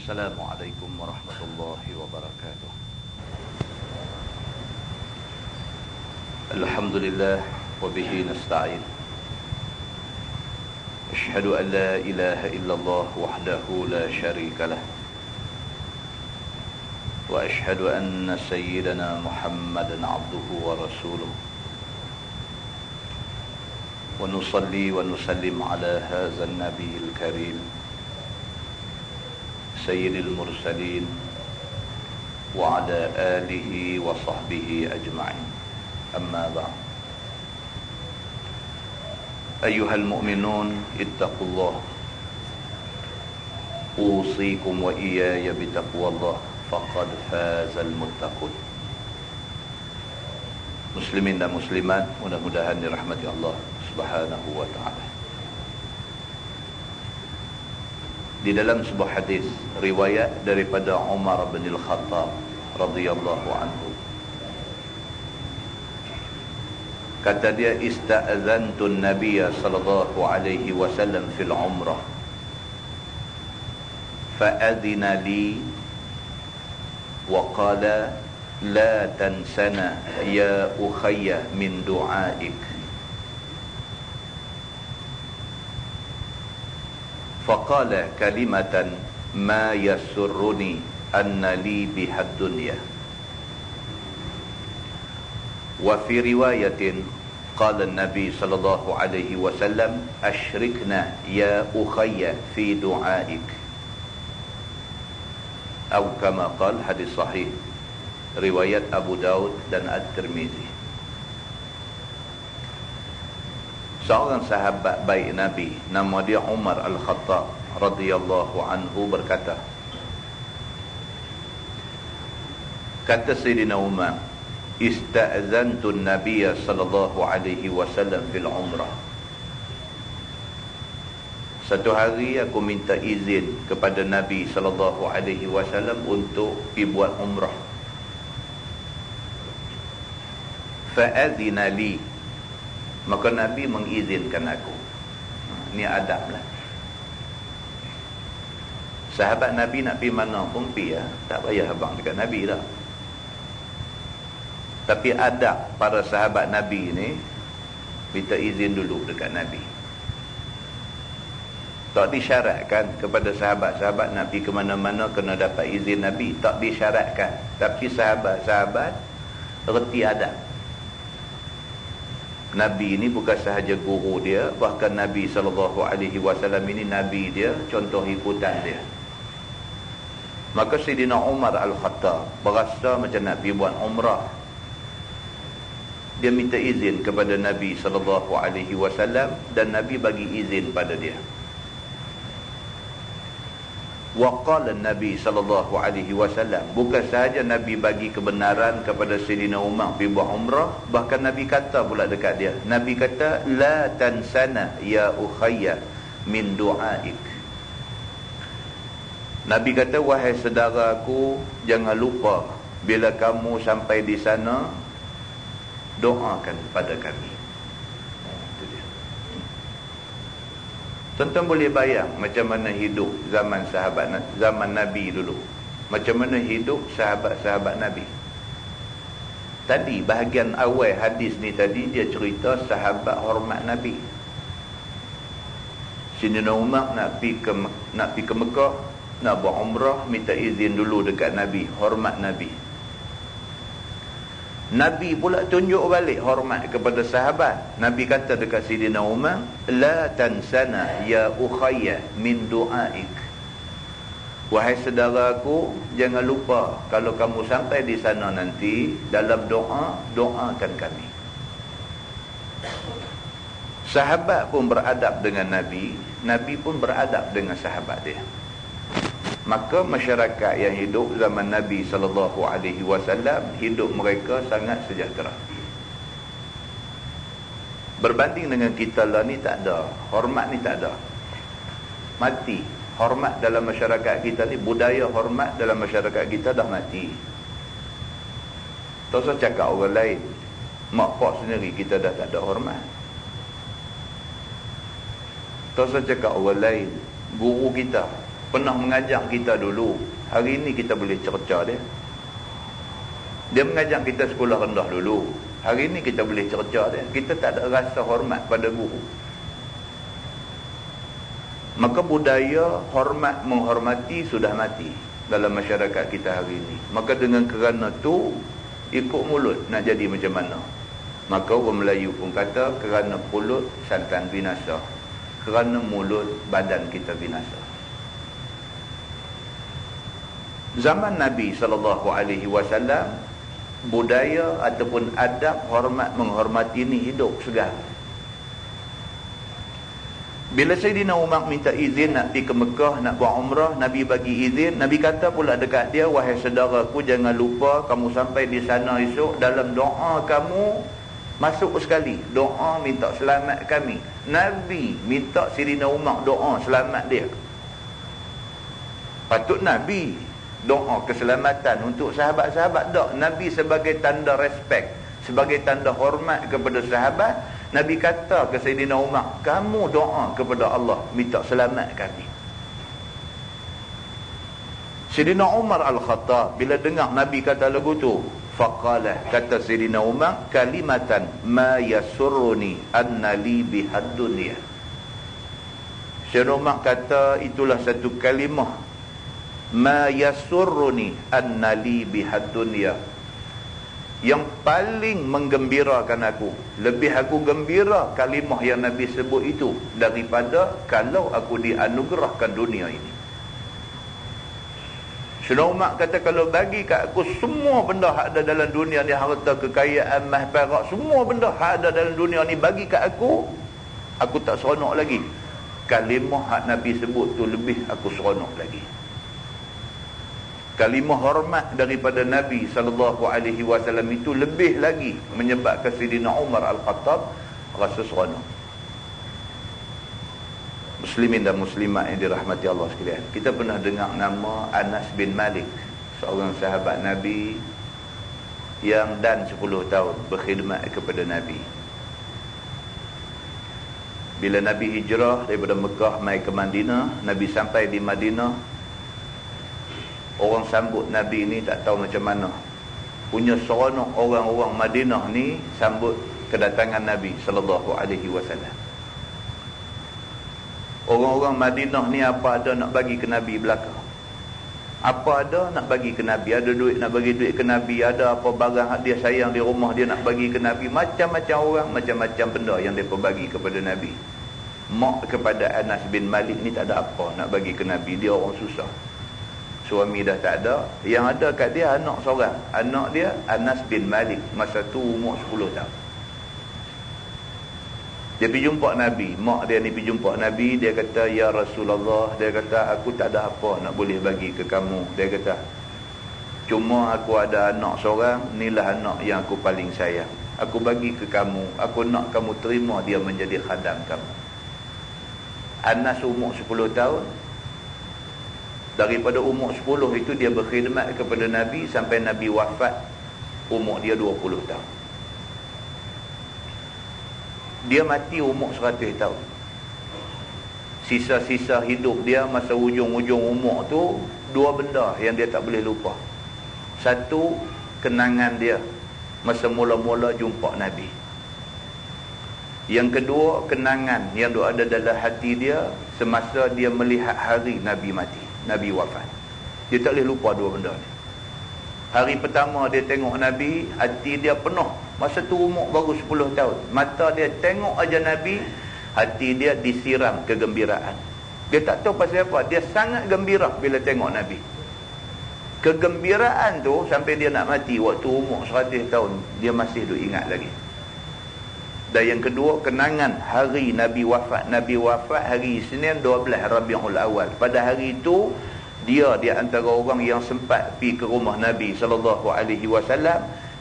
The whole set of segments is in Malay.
Assalamualaikum warahmatullahi wabarakatuh. Alhamdulillah wa bihi nasta'in. Ashhadu an la ilaha illallah wahdahu la syarika lah. Wa ashhadu anna sayyidana Muhammadan abduhu wa rasuluh. Wa nusalli wa nusallim ala hadzal nabiyil karim Sayyidil Mursalin wa ala alihi wa sahbihi ajma'in. Amma ba'd. Ayyuhal mu'minun ittaqullah. Usikum wa iyaya bitaqwallah faqad fazal muttaqun. Muslimin dan muslimat, mudah-mudahan dirahmati Allah Subhanahu wa ta'ala. Di dalam sebuah hadis riwayat daripada Umar bin Al-Khattab radhiyallahu anhu, kata dia, ista'zantu an-nabiy sallallahu alaihi wasallam fil umrah fa'adhina li wa qala la tansana ya ukhayya min du'aik. فقال كلمة ما يسرني أن لي بها الدنيا. وفي رواية قال النبي صلى الله عليه وسلم أشركنا يا أخي في دعائك، أو كما قال. hadis sahih riwayat Abu Daud dan At-Tirmizi. Seorang sahabat baik Nabi, nama dia Umar Al-Khattab radhiyallahu anhu, berkata, kata Sayyidina Umar, ista'zantu an-nabiy sallallahu alaihi wasallam fil umrah. Satu hari aku minta izin kepada Nabi sallallahu alaihi wasallam untuk pergi buat umrah. Fa'adhina li, maka Nabi mengizinkan aku. Ini adab lah. Sahabat Nabi nak pergi mana pun pergi ya. Tak payah abang dekat Nabi dah. Tapi adab para sahabat Nabi ni, minta izin dulu dekat Nabi. Tak disyaratkan kepada sahabat-sahabat nak pergi ke mana-mana kena dapat izin Nabi. Tak disyaratkan. Tapi sahabat-sahabat reti adab. Nabi ini bukan sahaja guru dia, bahkan Nabi SAW ini Nabi dia, contoh ikutan dia. Maka Sayyidina Umar Al-Khattab berasa macam nak pergi buat umrah. Dia minta izin kepada Nabi SAW dan Nabi bagi izin pada dia. Waqala Nabi SAW, bukan sahaja Nabi bagi kebenaran kepada Sayyidina Umar pergi buat umrah, bahkan Nabi kata pula dekat dia, Nabi kata, la tansana ya ukhayya min du'aik. Nabi kata, wahai saudaraku, jangan lupa bila kamu sampai di sana, doakan pada kami. Tuan-tuan boleh bayang macam mana hidup zaman Nabi dulu. Macam mana hidup sahabat-sahabat Nabi. Tadi bahagian awal hadis ni tadi dia cerita sahabat hormat Nabi. Sayyidina Umar nak pergi ke Mekah, nak buat umrah, minta izin dulu dekat Nabi, hormat Nabi. Nabi pula tunjuk balik hormat kepada sahabat. Nabi kata dekat Sayyidina Umar, la tansana ya ukhayya min du'aik. Wahai saudaraku, jangan lupa kalau kamu sampai di sana nanti, dalam doa, doakan kami. Sahabat pun beradab dengan Nabi, Nabi pun beradab dengan sahabat dia. Maka masyarakat yang hidup zaman Nabi SAW, hidup mereka sangat sejahtera. Berbanding dengan kita lah ni tak ada. Hormat ni tak ada. Mati. Hormat dalam masyarakat kita ni, budaya hormat dalam masyarakat kita dah mati. Tak usah cakap orang lain. Mak pak sendiri kita dah tak ada hormat. Tak usah cakap orang lain. Guru kita, pernah mengajak kita dulu. Hari ini kita boleh cerca dia. Dia mengajak kita sekolah rendah dulu. Hari ini kita boleh cerca dia. Kita tak ada rasa hormat pada guru. Maka budaya hormat menghormati sudah mati dalam masyarakat kita hari ini. Maka dengan kerana tu, ikut mulut nak jadi macam mana. Maka orang Melayu pun kata, kerana mulut santan binasa, kerana mulut badan kita binasa. Zaman Nabi SAW, budaya ataupun adab hormat menghormati ini hidup segar. Bila Sayyidina Umar minta izin nak pergi ke Mekah, nak buat umrah, Nabi bagi izin. Nabi kata pula dekat dia, wahai saudaraku, jangan lupa kamu sampai di sana esok, dalam doa kamu masuk sekali doa minta selamat kami. Nabi minta Sayyidina Umar doa selamat dia. Patut Nabi doa keselamatan untuk sahabat-sahabat. Tak, Nabi sebagai tanda respect, sebagai tanda hormat kepada sahabat, Nabi kata ke Sayyidina Umar, kamu doa kepada Allah minta selamat kami. Sayyidina Umar Al-Khattab bila dengar Nabi kata lagu tu, faqala, kata Sayyidina Umar, kalimatan ma yasurruni anna li bihad dunya. Sayyidina Umar kata itulah satu kalimah, ma yasurruni anna li bihad dunya, yang paling menggembirakan aku. Lebih aku gembira kalimah yang Nabi sebut itu daripada kalau aku dianugerahkan dunia ini. Sayyidina Umar kata, kalau bagi kat aku semua benda hak ada dalam dunia ni, harta, kekayaan, emas, perak, semua benda hak ada dalam dunia ni bagi kat aku tak seronok lagi. Kalimah hak Nabi sebut tu lebih aku seronok lagi. Kalimah hormat daripada Nabi SAW itu lebih lagi menyebabkan Sayyidina Umar Al-Khattab rasa seronok. Muslimin dan muslimat yang dirahmati Allah sekalian, kita pernah dengar nama Anas bin Malik, seorang sahabat Nabi yang dan 10 tahun berkhidmat kepada Nabi. Bila Nabi hijrah daripada Mekah mai ke Madinah, Nabi sampai di Madinah, orang sambut Nabi ni tak tahu macam mana. Punya seronok orang-orang Madinah ni sambut kedatangan Nabi SAW. Orang-orang Madinah ni apa ada nak bagi ke Nabi belaka. Apa ada nak bagi ke Nabi. Ada duit nak bagi duit ke Nabi. Ada apa barang dia sayang di rumah dia nak bagi ke Nabi. Macam-macam orang, macam-macam benda yang dia bagi kepada Nabi. Mak kepada Anas bin Malik ni tak ada apa nak bagi ke Nabi. Dia orang susah. Suami dah tak ada. Yang ada kat dia anak seorang. Anak dia Anas bin Malik, masa tu umur 10 tahun. Dia pergi jumpa Nabi. Mak dia ni pergi jumpa Nabi. Dia kata, ya Rasulullah, dia kata, aku tak ada apa nak boleh bagi ke kamu. Dia kata, cuma aku ada anak seorang, inilah anak yang aku paling sayang. Aku bagi ke kamu, aku nak kamu terima dia menjadi khadam kamu. Anas umur 10 tahun. Daripada umur 10 itu dia berkhidmat kepada Nabi sampai Nabi wafat, umur dia 20 tahun. Dia mati umur 100 tahun. Sisa-sisa hidup dia masa ujung-ujung umur tu, dua benda yang dia tak boleh lupa. Satu, kenangan dia masa mula-mula jumpa Nabi. Yang kedua, kenangan yang ada dalam hati dia semasa dia melihat hari Nabi mati, Nabi wafat. Dia tak boleh lupa dua benda ni. Hari pertama dia tengok Nabi, hati dia penuh. Masa tu umur baru 10 tahun. Mata dia tengok aja Nabi, hati dia disiram kegembiraan. Dia tak tahu pasal apa, dia sangat gembira bila tengok Nabi. Kegembiraan tu sampai dia nak mati waktu umur 100 tahun, dia masih duk ingat lagi. Dan yang kedua, kenangan hari Nabi wafat. Nabi wafat hari Isnin 12 Rabiul Awal. Pada hari itu dia di antara orang yang sempat pergi ke rumah Nabi SAW.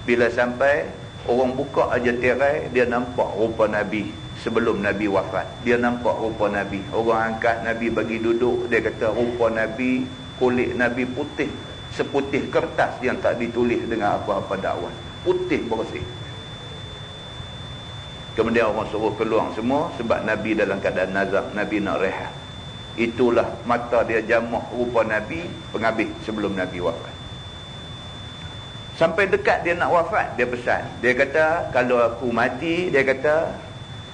Bila sampai, orang buka aja tirai, dia nampak rupa Nabi sebelum Nabi wafat. Dia nampak rupa Nabi. Orang angkat Nabi bagi duduk, dia kata rupa Nabi, kulit Nabi putih seputih kertas yang tak ditulis dengan apa-apa dakwah. Putih bersih. Kemudian orang suruh keluar semua sebab Nabi dalam keadaan nazak, Nabi nak rehat. itulah mata dia jamak rupa Nabi penghabis sebelum Nabi wafat. Sampai dekat dia nak wafat, dia pesan. Dia kata, kalau aku mati, dia kata,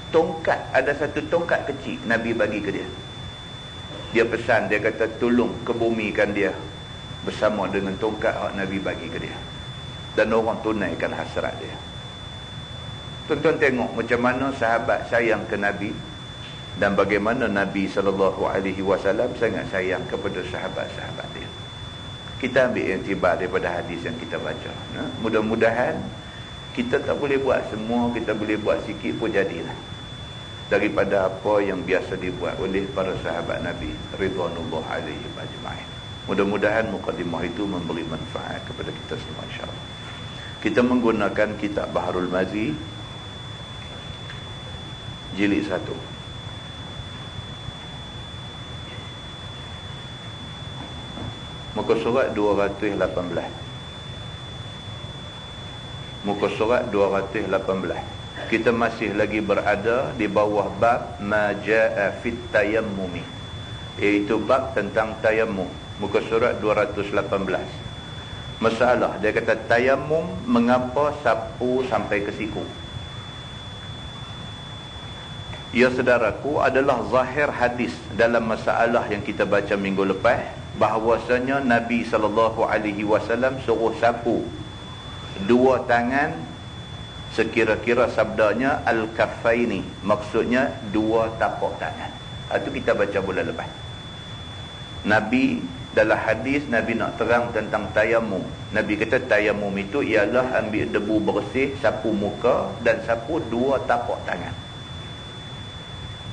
tongkat, ada satu tongkat kecil Nabi bagi ke dia. Dia pesan, dia kata, tolong kebumikan dia bersama dengan tongkat yang Nabi bagi ke dia. Dan orang tunaikan hasrat dia. Tuan-tuan tengok macam mana sahabat sayang ke Nabi, dan bagaimana Nabi SAW sangat sayang kepada sahabat-sahabat dia. Kita ambil iktibar daripada hadis yang kita baca. Mudah-mudahan kita tak boleh buat semua, kita boleh buat sikit pun jadilah. Daripada apa yang biasa dibuat oleh para sahabat Nabi ridwanullah alaihim ajma'in. Mudah-mudahan mukadimah itu memberi manfaat kepada kita semua, insya-Allah. Kita menggunakan kitab Baharul Mazi jilid 1. Muka surat 218. Muka surat 218. Kita masih lagi berada di bawah bab ma jaa fit tayammumi, iaitu bab tentang tayammum. Muka surat 218. Masalah, dia kata tayammum, mengapa sapu sampai ke siku? Ya saudaraku, adalah zahir hadis dalam masalah yang kita baca minggu lepas, bahawasanya Nabi SAW suruh sapu dua tangan, sekira-kira sabdanya al-kaffaini, maksudnya dua tapak tangan. Itu kita baca bulan lepas. Nabi dalam hadis, Nabi nak terang tentang tayammum. Nabi kata tayammum itu ialah ambil debu bersih, sapu muka dan sapu dua tapak tangan.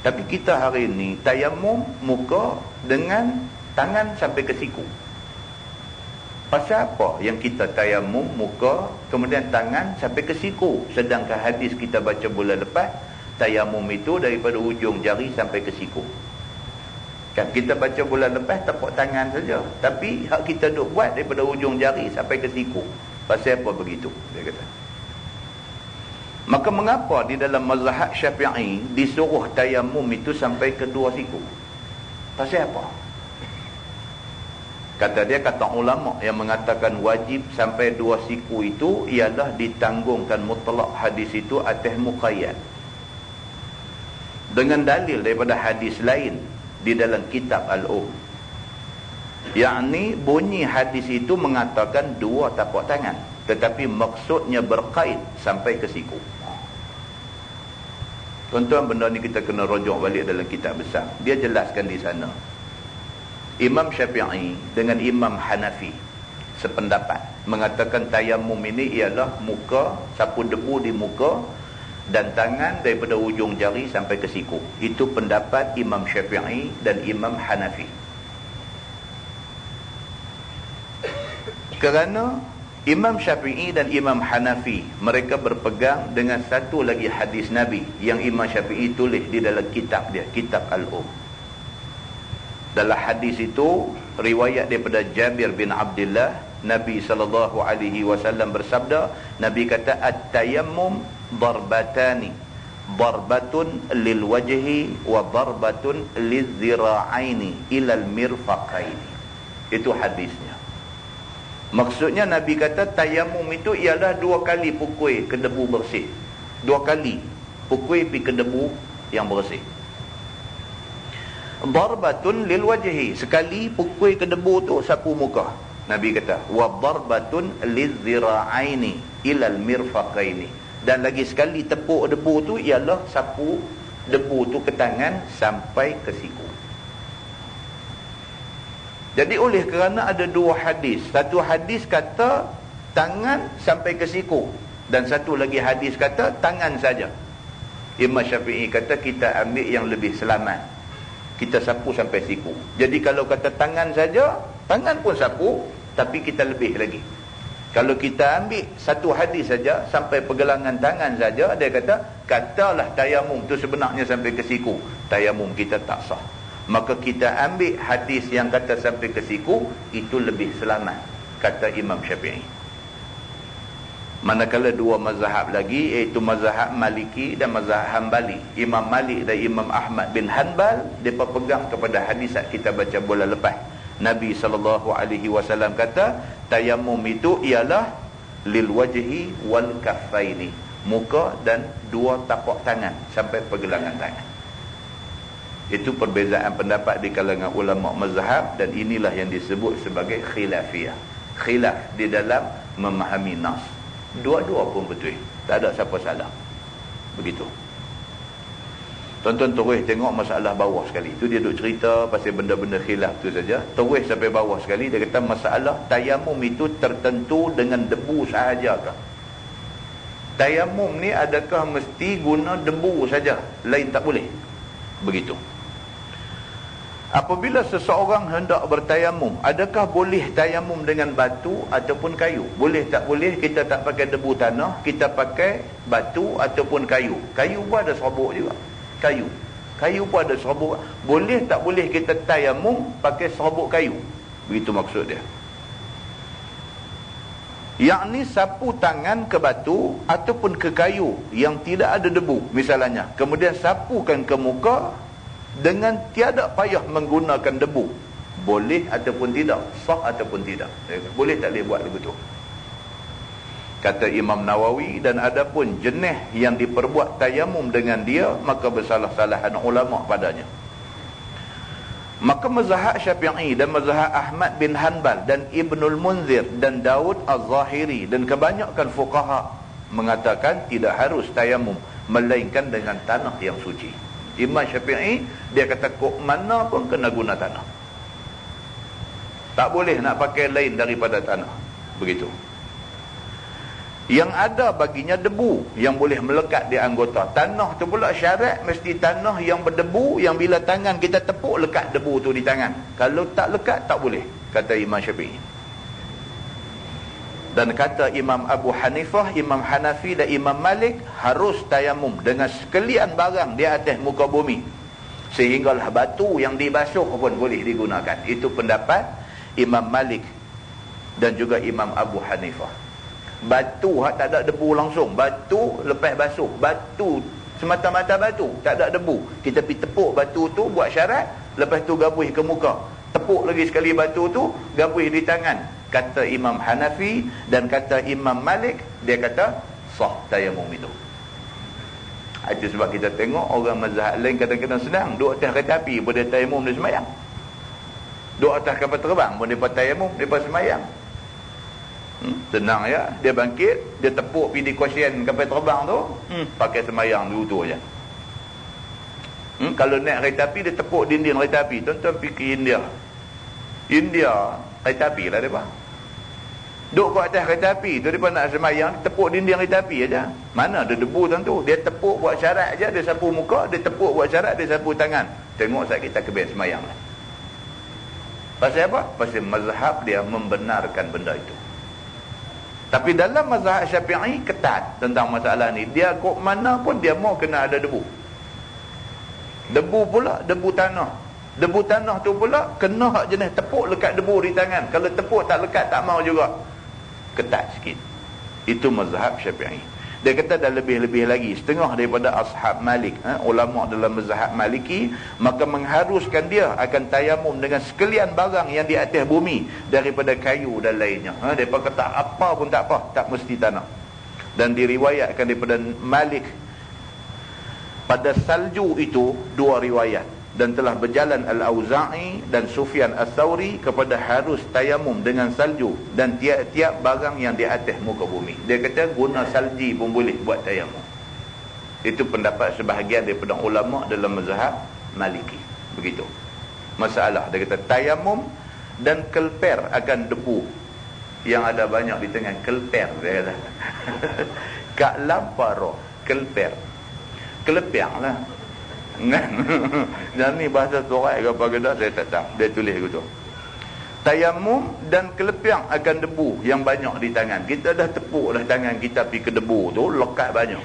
Tapi kita hari ini tayammum muka dengan tangan sampai ke siku. Pasal apa yang kita tayammum muka kemudian tangan sampai ke siku, sedangkan hadis kita baca bulan lepas tayammum itu daripada ujung jari sampai ke siku. Kan kita baca bulan lepas tapak tangan saja, tapi hak kita duk buat daripada ujung jari sampai ke siku. Pasal apa begitu? Dia kata. Maka mengapa di dalam mazhab Syafi'i disuruh tayammum itu sampai ke dua siku? Pasal apa? Kata dia, kata ulama yang mengatakan wajib sampai dua siku itu ialah ditanggungkan mutlak hadis itu atas muqayyad. Dengan dalil daripada hadis lain di dalam kitab Al-Um. Yakni bunyi hadis itu mengatakan dua tapak tangan, tetapi maksudnya berkait sampai ke siku. Tuan-tuan, benda ni kita kena rujuk balik dalam kitab besar. Dia jelaskan di sana. Imam Syafi'i dengan Imam Hanafi sependapat, mengatakan tayammum ini ialah muka, sapu debu di muka dan tangan daripada ujung jari sampai ke siku. Itu pendapat Imam Syafi'i dan Imam Hanafi. Kerana Imam Syafi'i dan Imam Hanafi, mereka berpegang dengan satu lagi hadis Nabi yang Imam Syafi'i tulis di dalam kitab dia, kitab Al-Um. Dalam hadis itu riwayat daripada Jabir bin Abdullah, Nabi SAW bersabda, Nabi kata at-tayammum darbatani, darbatun lil wajhi wa darbatun lizira'aini ilal mirfaqaini. Itu hadisnya. Maksudnya Nabi kata tayammum itu ialah dua kali pukul ke debu bersih. Dua kali pukul pergi ke debu yang bersih. Darbatun lil wajhi, sekali pukul ke debu tu sapu muka. Nabi kata wa darbatun lizira'aini ilal mirfaqaini, dan lagi sekali tepuk debu tu ialah sapu debu tu ke tangan sampai ke siku. Jadi oleh kerana ada dua hadis, satu hadis kata tangan sampai ke siku dan satu lagi hadis kata tangan saja, Imam Syafi'i kata kita ambil yang lebih selamat, kita sapu sampai siku. Jadi kalau kata tangan saja, tangan pun sapu, tapi kita lebih lagi. Kalau kita ambil satu hadis saja sampai pergelangan tangan saja, dia kata katalah tayamum tu sebenarnya sampai ke siku, tayamum kita tak sah. Maka kita ambil hadis yang kata sampai ke siku, itu lebih selamat, kata Imam Syafi'i. Manakala dua mazhab lagi, iaitu mazhab Maliki dan mazhab Hanbali. Imam Malik dan Imam Ahmad bin Hanbal, mereka pegang kepada hadis yang kita baca bulan lepas. Nabi SAW kata, tayamum itu ialah lil wajhi wal kaffaini, muka dan dua tapak tangan sampai pergelangan tangan. Itu perbezaan pendapat di kalangan ulama mazhab, dan inilah yang disebut sebagai khilafiyah. Khilaf di dalam memahami nas. Dua-dua pun betul, tak ada siapa salah. Begitu. Tuan-tuan terus tengok masalah bawah sekali. Itu dia duk cerita pasal benda-benda khilaf tu saja. Terus sampai bawah sekali, dia kata masalah tayamum itu tertentu dengan debu sahajakah? Tayamum ni adakah mesti guna debu saja, lain tak boleh? Begitu. Apabila seseorang hendak bertayamum, adakah boleh tayamum dengan batu ataupun kayu? Boleh tak boleh? Kita tak pakai debu tanah, kita pakai batu ataupun kayu. Kayu pun ada serabuk juga. Kayu pun ada serabuk. Boleh tak boleh kita tayamum pakai serabuk kayu? Begitu maksud dia. Yakni sapu tangan ke batu ataupun ke kayu yang tidak ada debu misalnya, kemudian sapukan ke muka dengan tiada payah menggunakan debu, boleh ataupun tidak, sah ataupun tidak, boleh tak boleh buat begitu? Kata Imam Nawawi, dan adapun jenis yang diperbuat tayamum dengan dia, maka bersalah-salahan ulama padanya. Maka mazhab Syafi'i dan mazhab Ahmad bin Hanbal dan Ibnul Munzir dan Daud Az-Zahiri dan kebanyakan fuqaha mengatakan tidak harus tayamum melainkan dengan tanah yang suci. Imam Syafi'i dia kata kok mana pun kena guna tanah, tak boleh nak pakai lain daripada tanah. Begitu. Yang ada baginya debu yang boleh melekat di anggota. Tanah tu pula syarat mesti tanah yang berdebu, yang bila tangan kita tepuk lekat debu tu di tangan. Kalau tak lekat tak boleh, kata Imam Syafi'i. Dan kata Imam Abu Hanifah, Imam Hanafi dan Imam Malik, harus tayamum dengan sekalian barang di atas muka bumi, sehinggalah batu yang dibasuh pun boleh digunakan. Itu pendapat Imam Malik dan juga Imam Abu Hanifah. Batu tak ada debu langsung, batu lepas basuh, batu semata-mata batu, tak ada debu, kita pergi tepuk batu tu buat syarat, lepas tu gabuih ke muka, tepuk lagi sekali batu tu, gabuih di tangan. Kata Imam Hanafi dan kata Imam Malik, dia kata sah tayamum itu. Itu sebab kita tengok orang mazhab lain kadang-kadang senang, duduk atas kereta api pun dia tayamum, dia semayang. Duduk atas kapal terbang pun dia tayamum, dia semayang. Senang ya, dia bangkit, dia tepuk pergi di kuasian kapal terbang tu, pakai semayang dulu tu aja. Kalau naik kereta api, dia tepuk dinding kereta api. Tuan-tuan pergi ke India kereta api lah mereka. Duduk kat atas kereta api tu, mereka nak semayang, tepuk dinding kereta api aja. Mana ada debu tentu. Dia tepuk buat syarat aja, dia sapu muka, dia tepuk buat syarat, dia sapu tangan. Tengok saat kita kebin semayang lah. Pasal apa? Pasal mazhab dia membenarkan benda itu. Tapi dalam mazhab Syafi'i ketat tentang masalah ni. Dia kok mana pun dia mau kena ada debu. Debu pula, debu tanah. Debu tanah tu pula kena hak jenis tepuk lekat debu di tangan. Kalau tepuk tak lekat tak mau juga. Ketat sikit. Itu mazhab Syafi'i. Dia kata dah lebih-lebih lagi, setengah daripada ashab Malik, ulama dalam mazhab Maliki, maka mengharuskan dia akan tayamum dengan sekalian barang yang di atas bumi daripada kayu dan lainnya. Mereka kata apa pun tak apa, tak mesti tanah. Dan diriwayatkan daripada Malik pada salju itu dua riwayat, dan telah berjalan Al-Auza'i dan Sufyan Ats-Tsauri kepada harus tayamum dengan salju dan tiap-tiap barang yang di atas muka bumi. Dia kata guna salji pun boleh buat tayamum. Itu pendapat sebahagian daripada ulama dalam mazhab Maliki. Begitu masalah. Dia kata tayamum dan kelper akan debu yang ada banyak di tangan. Kelper dia kata. Kak lamparo kelper, kelepiang lah. Dan ni bahasa Torai ke apa ke dah, saya tak tahu. Dia tulis gitu. Tayamum dan kelepiang akan debu yang banyak di tangan. Kita dah tepuk dah tangan kita pergi ke debu tu, lekat banyak.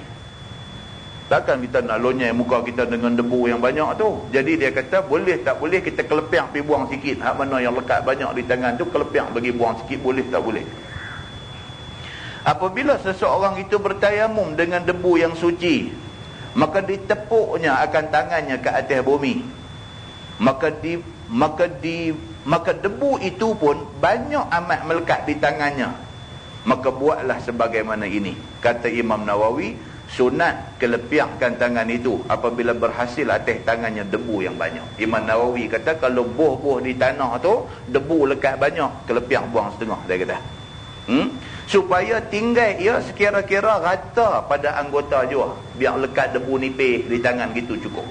Takkan kita nak lonyai muka kita dengan debu yang banyak tu. Jadi dia kata boleh tak boleh kita kelepiang pergi buang sikit. Hak mana yang lekat banyak di tangan tu, kelepiang bagi buang sikit, boleh tak boleh? Apabila seseorang itu bertayamum dengan debu yang suci, maka ditepuknya akan tangannya ke atas bumi. Maka debu itu pun banyak amat melekat di tangannya. Maka buatlah sebagaimana ini. Kata Imam Nawawi, sunat kelepiakkan tangan itu apabila berhasil atas tangannya debu yang banyak. Imam Nawawi kata kalau buh-buh di tanah tu debu lekat banyak, kelepiak buang setengah, dia kata. Supaya tinggal ia sekira-kira rata pada anggota juga, biar lekat debu nipis di tangan gitu cukup.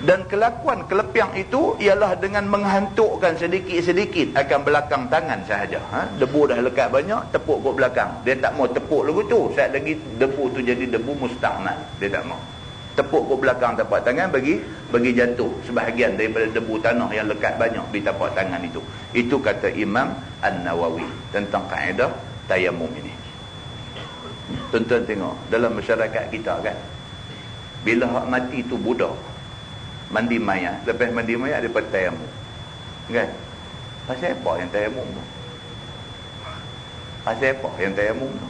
Dan kelakuan kelepiak itu ialah dengan menghantukkan sedikit-sedikit akan belakang tangan sahaja. Debu dah lekat banyak, tepuk ke belakang. Dia tak mau tepuk lagu tu, saat lagi debu tu jadi debu musta'mal. Dia tak mau tepuk ke belakang tapak tangan, bagi jatuh sebahagian daripada debu tanah yang lekat banyak di tapak tangan itu. Itu kata Imam An-Nawawi tentang kaedah tayamum ini. Tuan-tuan tengok dalam masyarakat kita kan, bila hak mati tu budak mandi mayat, lepas mandi mayat dia tayamum kan. Pasal apa yang tayamum tu? Pasal apa yang tayamum tu?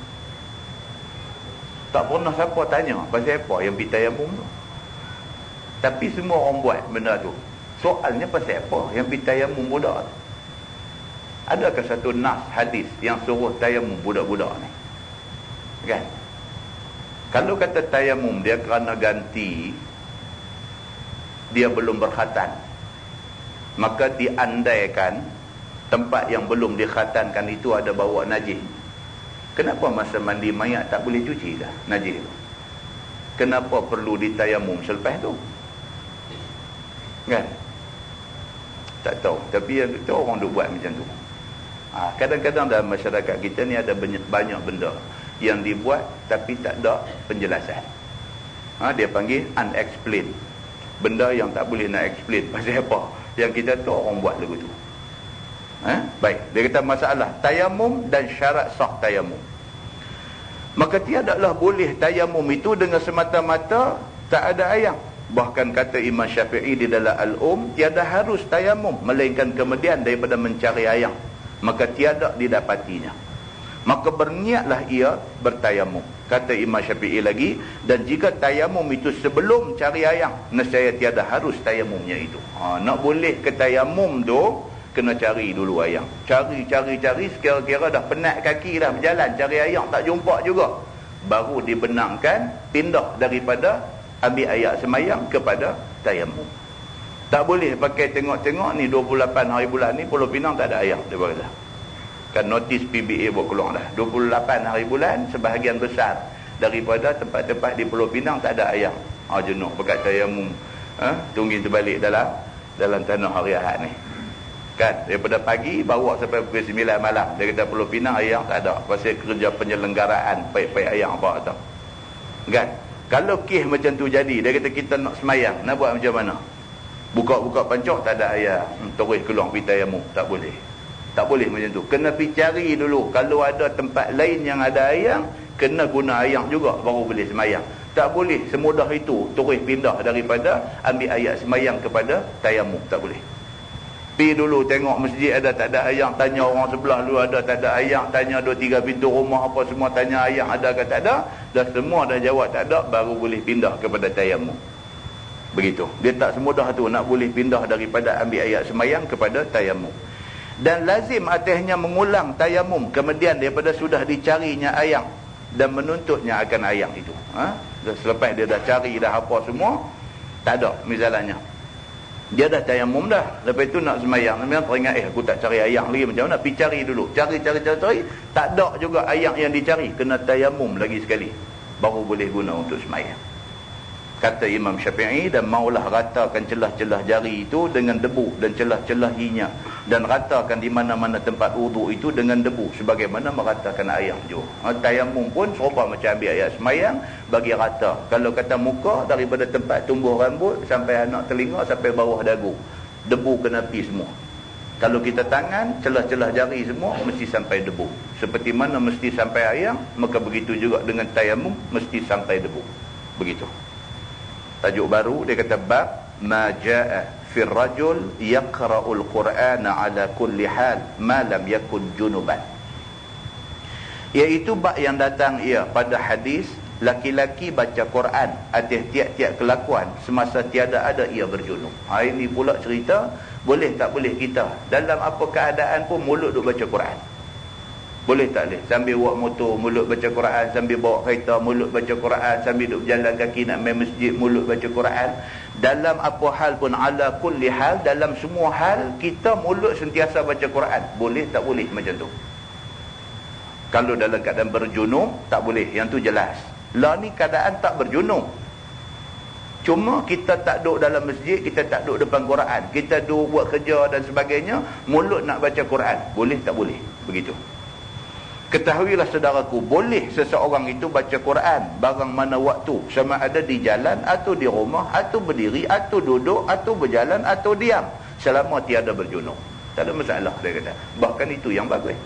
Tak pernah siapa tanya pasal apa yang pergi tayamum tu. Tapi semua orang buat benda tu. Soalnya pasal apa yang pergi tayamum budak tu? Adakah satu nas hadis yang suruh tayamum budak-budak ni? Kan? Kalau kata tayamum dia kerana ganti dia belum berkhatan, maka diandaikan tempat yang belum dikhatankan itu ada bawa najis. Kenapa masa mandi mayat tak boleh cuci dah najis tu? Kenapa perlu ditayamum selepas tu? Kan? Tak tahu. Tapi yang tu orang duk buat macam tu. Kadang-kadang dalam masyarakat kita ni ada banyak benda yang dibuat tapi tak ada penjelasan. Dia panggil unexplained. Benda yang tak boleh nak explain pasal apa yang kita tahu orang buat lagu tu. Baik, dia kata masalah tayamum dan syarat sah tayamum. Maka tiadalah boleh tayamum itu dengan semata-mata tak ada air. Bahkan kata Imam Syafi'i di dalam tiada harus tayamum melainkan kemudian daripada mencari air, maka tiada didapatinya. Maka berniatlah ia bertayamum. Kata Imam Syafi'i lagi, dan jika tayamum itu sebelum cari air, nescaya tiada harus tayamumnya itu. Nak boleh ke tayamum tu kena cari dulu air. Cari sekira-kira dah penat kaki dah berjalan cari air tak jumpa juga, baru dibenarkan pindah daripada ambil air semayang kepada tayamum. Tak boleh pakai tengok-tengok ni 28 hari bulan ni Pulau Pinang tak ada air, dia berkata. Kan notis PBA buat keluar dah 28 hari bulan, sebahagian besar daripada tempat-tempat di Pulau Pinang tak ada air. Jenuh pekat tayamum, tungging terbalik dalam tanah hari Ahad ni kan, daripada pagi bawa sampai pukul 9 malam. Dia kata Pulau Pinang air tak ada, pasal kerja penyelenggaraan paip-paip air apa atau kan. Kalau kes macam tu jadi, dia kata kita nak semayang, nak buat macam mana? Buka-buka pancok tak ada air, terus keluar pergi tayamum, tak boleh. Tak boleh macam tu. Kena pergi cari dulu. Kalau ada tempat lain yang ada air, kena guna air juga baru boleh semayang. Tak boleh semudah itu terus pindah daripada ambil air semayang kepada tayamum. Tak boleh. Pergi dulu tengok masjid ada tak ada air, tanya orang sebelah dulu ada tak ada air, tanya 2-3 pintu rumah apa semua, tanya air ada ke tak ada. Dah semua dah jawab tak ada, baru boleh pindah kepada tayamum. Begitu. Dia tak semudah tu nak boleh pindah daripada ambil air semayang kepada tayamum. Dan lazim atasnya mengulang tayamum kemudian daripada sudah dicarinya air dan menuntutnya akan air itu. Selepas dia dah cari dah apa semua, tak ada misalnya. Dia dah tayamum dah, lepas itu nak semayang, memang teringat aku tak cari air lagi, macam mana? Pergi cari dulu. Cari, tak ada juga air yang dicari, kena tayamum lagi sekali baru boleh guna untuk semayang. Kata Imam Syafi'i, dan maulah ratakan celah-celah jari itu dengan debu dan celah-celah hinya, dan ratakan di mana-mana tempat wuduk itu dengan debu sebagaimana meratakan air juga. Tayamum pun serupa macam ambil air semayang, bagi rata. Kalau kata muka, daripada tempat tumbuh rambut sampai anak telinga sampai bawah dagu, debu kena pi semua. Kalau kita tangan, celah-celah jari semua mesti sampai debu. Seperti mana mesti sampai air, maka begitu juga dengan tayamum mesti sampai debu. Begitu. Tajuk baru dia kata bab ma jaa fi rajul yaqra'ul Qur'ana ala kulli hal ma lam yakun junuban. Iaitu bab yang datang ia pada hadis, laki-laki baca Quran atas tiap-tiap kelakuan semasa tiada ada ia berjunub. Ini pula cerita, boleh tak boleh kita dalam apa keadaan pun mulut duk baca Quran. Boleh tak boleh? Sambil bawa motor, mulut baca Quran. Sambil bawa kereta, mulut baca Quran. Sambil duk berjalan kaki nak main masjid, mulut baca Quran. Dalam apa hal pun, ala kulli hal, dalam semua hal, kita mulut sentiasa baca Quran. Boleh tak boleh macam tu? Kalau dalam keadaan berjunub, tak boleh. Yang tu jelas. Lah ni keadaan tak berjunub. Cuma kita tak duduk dalam masjid, kita tak duduk depan Quran. Kita duduk buat kerja dan sebagainya, mulut nak baca Quran. Boleh tak boleh? Begitu. Ketahuilah saudaraku, boleh seseorang itu baca Quran barang mana waktu, sama ada di jalan atau di rumah atau berdiri atau duduk atau berjalan atau diam, selama tiada berjunub. Tak ada masalah, dia kata. Bahkan itu yang bagus.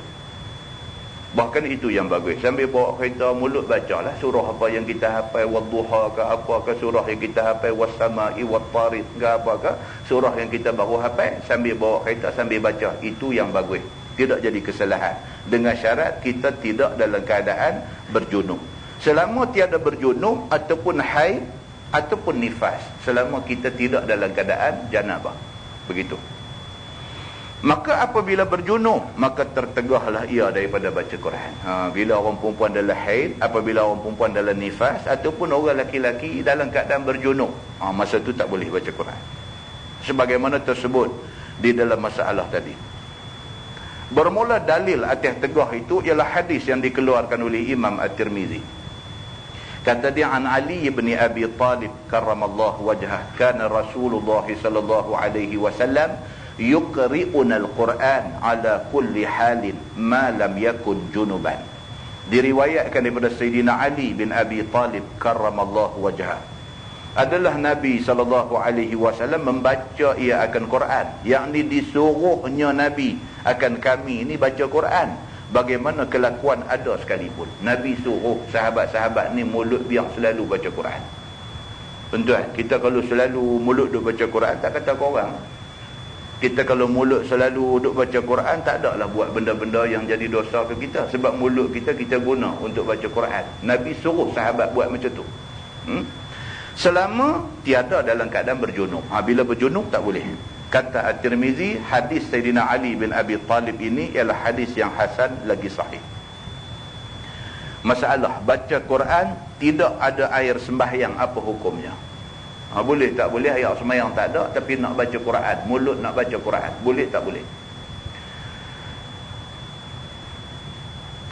Bahkan itu yang bagus. Sambil bawa kereta, mulut bacalah surah apa yang kita hafal, wadduha ke apa ke, surah yang kita hafal, wassama'i wattariq ke apa ke, surah yang kita baru hafal, sambil bawa kereta sambil baca. Itu yang bagus. Tidak jadi kesalahan. Dengan syarat kita tidak dalam keadaan berjunub. Selama tiada berjunub ataupun haid ataupun nifas, selama kita tidak dalam keadaan janabah. Begitu. Maka apabila berjunub, maka tertegahlah ia daripada baca Quran. Bila orang perempuan dalam haid, apabila orang perempuan dalam nifas, ataupun orang laki-laki dalam keadaan berjunub, masa tu tak boleh baca Quran. Sebagaimana tersebut di dalam masalah tadi. Bermula dalil atas tegah itu ialah hadis yang dikeluarkan oleh Imam At-Tirmizi. Kata dia, an Ali bin Abi Talib karramallahu wajhah, kana Rasulullah sallallahu alaihi wasallam yuqri'una al-Quran ala kulli halin ma lam yakun junuban. Diriwayatkan daripada Sayyidina Ali bin Abi Talib karramallahu wajhah, adalah Nabi SAW membaca ia akan Quran, yakni disuruhnya Nabi akan kami ini baca Quran bagaimana kelakuan ada sekalipun. Nabi suruh sahabat-sahabat ni mulut biar selalu baca Quran. Tuan-tuan, kita kalau selalu mulut duk baca Quran, tak kata korang. Kita kalau mulut selalu duk baca Quran, tak ada lah buat benda-benda yang jadi dosa ke kita, sebab mulut kita guna untuk baca Quran. Nabi suruh sahabat buat macam tu. Selama tiada dalam keadaan berjunub. Bila berjunub tak boleh. Kata At-Tirmizi, hadis Sayyidina Ali bin Abi Talib ini ialah hadis yang hasan lagi sahih. Masalah baca Quran, tidak ada air sembahyang, apa hukumnya? Boleh tak boleh? Air sembahyang tak ada, tapi nak baca Quran, mulut nak baca Quran, boleh tak boleh?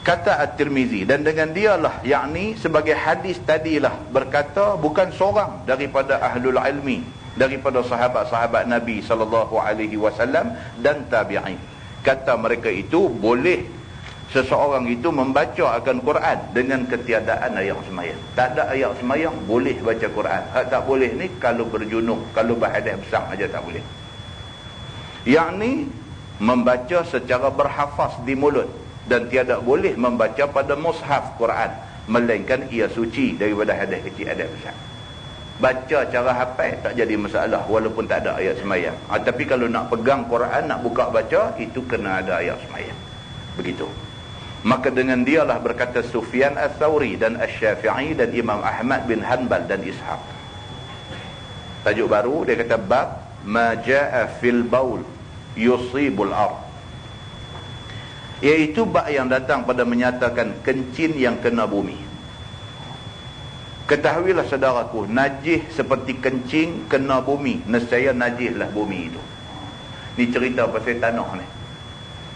Kata At-Tirmizi, dan dengan dialah, yakni sebagai hadis tadilah, berkata bukan seorang daripada ahlul ilmi, daripada sahabat-sahabat Nabi SAW dan tabi'in. Kata mereka itu, boleh seseorang itu membaca akan Quran dengan ketiadaan ayat semayang. Tak ada ayat semayang, boleh baca Quran. Hak tak boleh ni kalau berjunub, kalau berhadas besar aja tak boleh. Yakni membaca secara berhafaz di mulut, dan tiada boleh membaca pada mushaf Quran, melainkan ia suci daripada hadas kecil, hadas besar. Baca cara hafal tak jadi masalah walaupun tak ada ayat semayang. Tapi kalau nak pegang Quran, nak buka baca, itu kena ada ayat semayang. Begitu. Maka dengan dialah, berkata Sufyan Ats-Tsauri dan Asy-Syafi'i dan Imam Ahmad bin Hanbal dan Ishaq. Tajuk baru, dia kata bab ma jaa fil baul yusibul ard, iaitu bab yang datang pada menyatakan kencing yang kena bumi. Ketahuilah saudaraku, najis seperti kencing kena bumi, nescaya najislah bumi itu. Ni cerita pasal tanah ni.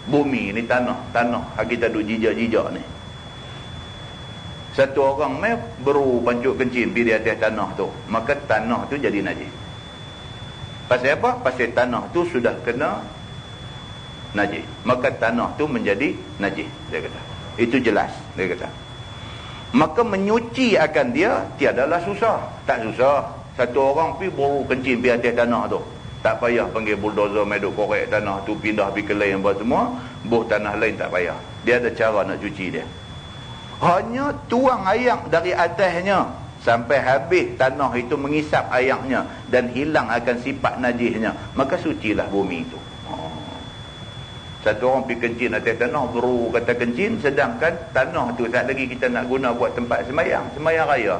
Bumi ni tanah kita duk jijak-jijak ni. Satu orang mai beru pancuk kencing pergi di atas tanah tu, maka tanah tu jadi najis. Pasal apa? Pasal tanah tu sudah kena najis, maka tanah tu menjadi najis, dia kata. Itu jelas, dia kata. Maka menyuci akan dia tiadalah susah. Tak susah. Satu orang pergi baru kencing pergi atas tanah tu, tak payah panggil bulldozer mai duk korek tanah tu, pindah pergi ke lain apa semua, buh tanah lain tak payah. Dia ada cara nak cuci dia. Hanya tuang air dari atasnya sampai habis tanah itu mengisap airnya dan hilang akan sifat najisnya, maka sucilah bumi itu. Satu orang pergi kencing atas tanah, beru kata kencing, sedangkan tanah tu saat lagi kita nak guna buat tempat semayang raya.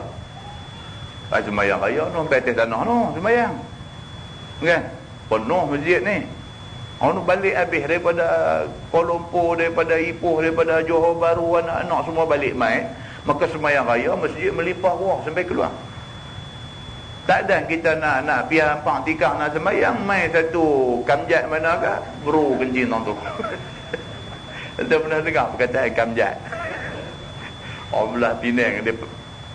Semayang raya no, atas tanah no, semayang. Kan? Penuh masjid ni. Orang balik habis daripada Kuala Lumpur, daripada Ipoh, daripada Johor Bahru, anak-anak semua balik mai. Maka semayang raya, masjid melimpah ruah sampai keluar. Tak ada kita nak pihak empat tikar nak semayang, mai satu kamjat mana ke, beru kencing tu. Anda pernah dengar perkataan kamjat? Orang belah Penang,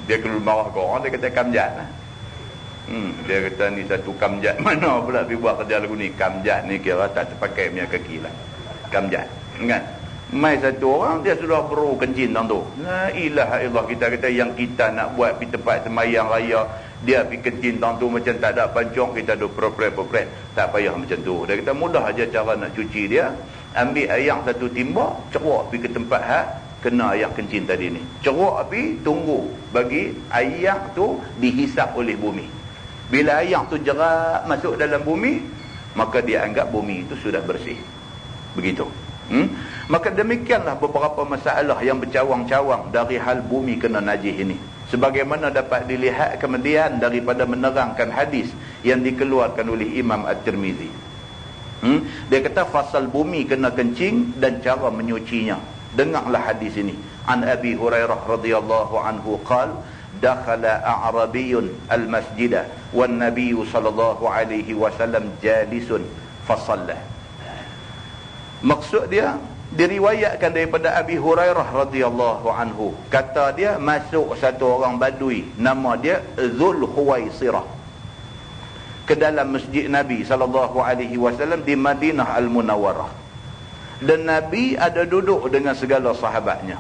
dia keluar marah ke orang, dia kata kamjat lah. Dia kata ni satu kamjat mana pula pergi buat kerja lagu ni. Kamjat ni kira tak terpakai punya kaki lah. Kamjat, kan? Mai satu orang dia sudah beru kencing tu. La ilaha illallah, kita kata yang kita nak buat di tempat semayang raya, dia pergi kencing tu macam tak ada pancong, kita ada propret. Tak payah macam tu. Dia kata mudah aja cara nak cuci dia. Ambil air satu timba, ceruk pergi ke tempat kena air kencing tadi ni. Ceruk api, tunggu bagi air tu dihisap oleh bumi. Bila air tu jerat masuk dalam bumi, maka dia anggap bumi itu sudah bersih. Begitu. Maka demikianlah beberapa masalah yang bercawang-cawang dari hal bumi kena najis ini. Sebagaimana dapat dilihat kemudian daripada menerangkan hadis yang dikeluarkan oleh Imam At-Tirmizi. Dia kata fasal bumi kena kencing dan cara menyucinya. Dengarlah hadis ini. An Abi Hurairah radhiyallahu anhu qala dakhala a'rabiyyun al-masjida wan nabiyyu sallallahu alaihi wasallam jalisun fa shalla. Maksud dia diriwayatkan daripada Abi Hurairah radhiyallahu anhu, kata dia masuk satu orang badui nama dia Dzul Khuwaisirah ke dalam masjid Nabi sallallahu alaihi wasallam di Madinah Al-Munawwarah, dan Nabi ada duduk dengan segala sahabatnya.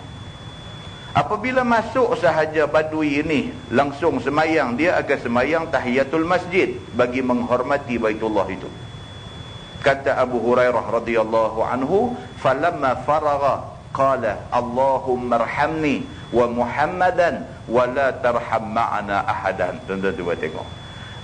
Apabila masuk sahaja badui ini langsung semayang, dia akan semayang tahiyatul masjid bagi menghormati Baitullah itu. Kata Abu Hurairah radhiyallahu anhu, falamma faragha qala Allahumma arhamni wa Muhammadan wa la tarham ma'ana ahadan. Tuan-tuan cuba tengok.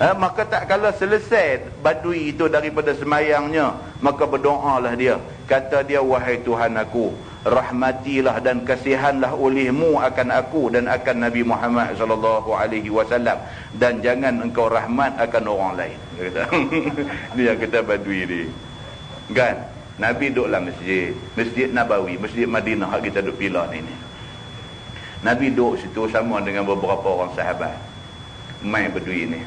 Maka tak kala selesai badui itu daripada semayangnya, maka berdoalah dia. Kata dia, wahai Tuhan aku, rahmatilah dan kasihanlah olehmu akan aku dan akan Nabi Muhammad sallallahu alaihi wasallam, dan jangan engkau rahmat akan orang lain. Dia kata. Dia kata badui ni. Kan? Nabi duduklah Masjid Nabawi, Masjid Madinah hak kita duduk pilar ni. Nabi duduk situ sama dengan beberapa orang sahabat. Mai badui ni.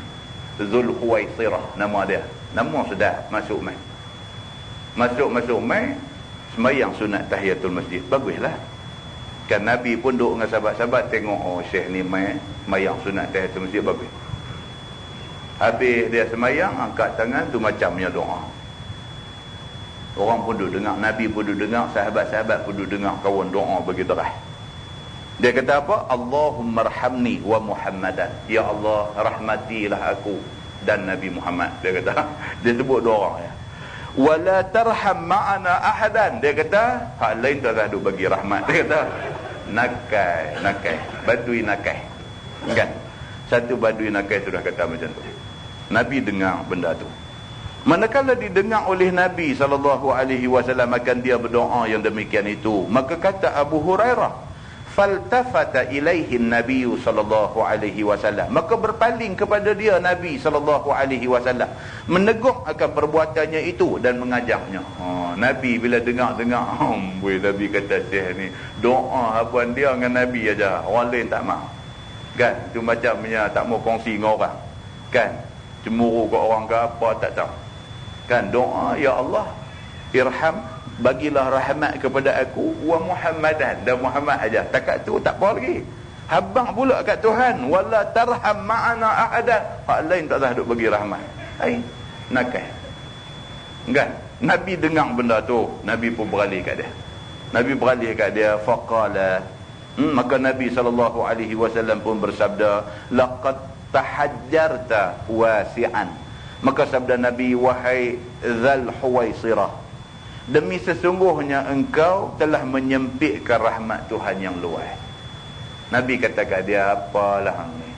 Dzul Khuwaisirah nama dia. Nama sudah masuk mai. Masuk mai semayang sunat tahiyatul masjid. Baguslah. Kan Nabi pun duduk dengan sahabat-sahabat, tengok, oh Syekh ni semayang sunat tahiyatul masjid, bagus. Habis dia semayang, angkat tangan tu macamnya doa. Orang pun duduk dengar, Nabi pun duduk dengar, sahabat-sahabat pun duduk dengar, kawan doa bagi deras. Dia kata apa? Allahumma arhamni wa Muhammadan. Ya Allah, rahmatilah aku dan Nabi Muhammad. Dia kata, dia sebut dua orang ya. Wala tarham ma'ana ahadan. Dia kata hak lain tak ada bagi rahmat. Dia kata nakai badui nakai, kan? Satu badui nakai sudah kata macam tu. Nabi dengar benda tu. Manakala didengar oleh Nabi SAW akan dia berdoa yang demikian itu, maka kata Abu Hurairah, faltafata ilaihi Nabi SAW, maka berpaling kepada dia Nabi SAW, menegur akan perbuatannya itu dan mengajaknya. Nabi bila dengar-dengar, Nabi kata Syekh ni doa apa dia dengan Nabi aja, orang lain tak mau. Kan? Itu macamnya tak mau kongsi dengan orang. Kan? Cemburu ke orang ke apa tak tahu. Kan? Doa, ya Allah, irham, bagilah rahmat kepada aku wa Muhammadan, dan Muhammad aja. Takat tu tak apa lagi. Habang pula kat Tuhan, wala tarham ma'ana ahadan. Hak lain tak dah duk bagi rahmat. Nakai. Kan? Nabi dengar benda tu, Nabi pun beralih kat dia. Nabi beralih kat dia, faqala, maka Nabi SAW pun bersabda, laqad tahajjarta wasi'an. Maka sabda Nabi, wahai Dzul Khuwaisirah, demi sesungguhnya engkau telah menyempitkan rahmat Tuhan yang luas. Nabi kata kat dia, apalah ni?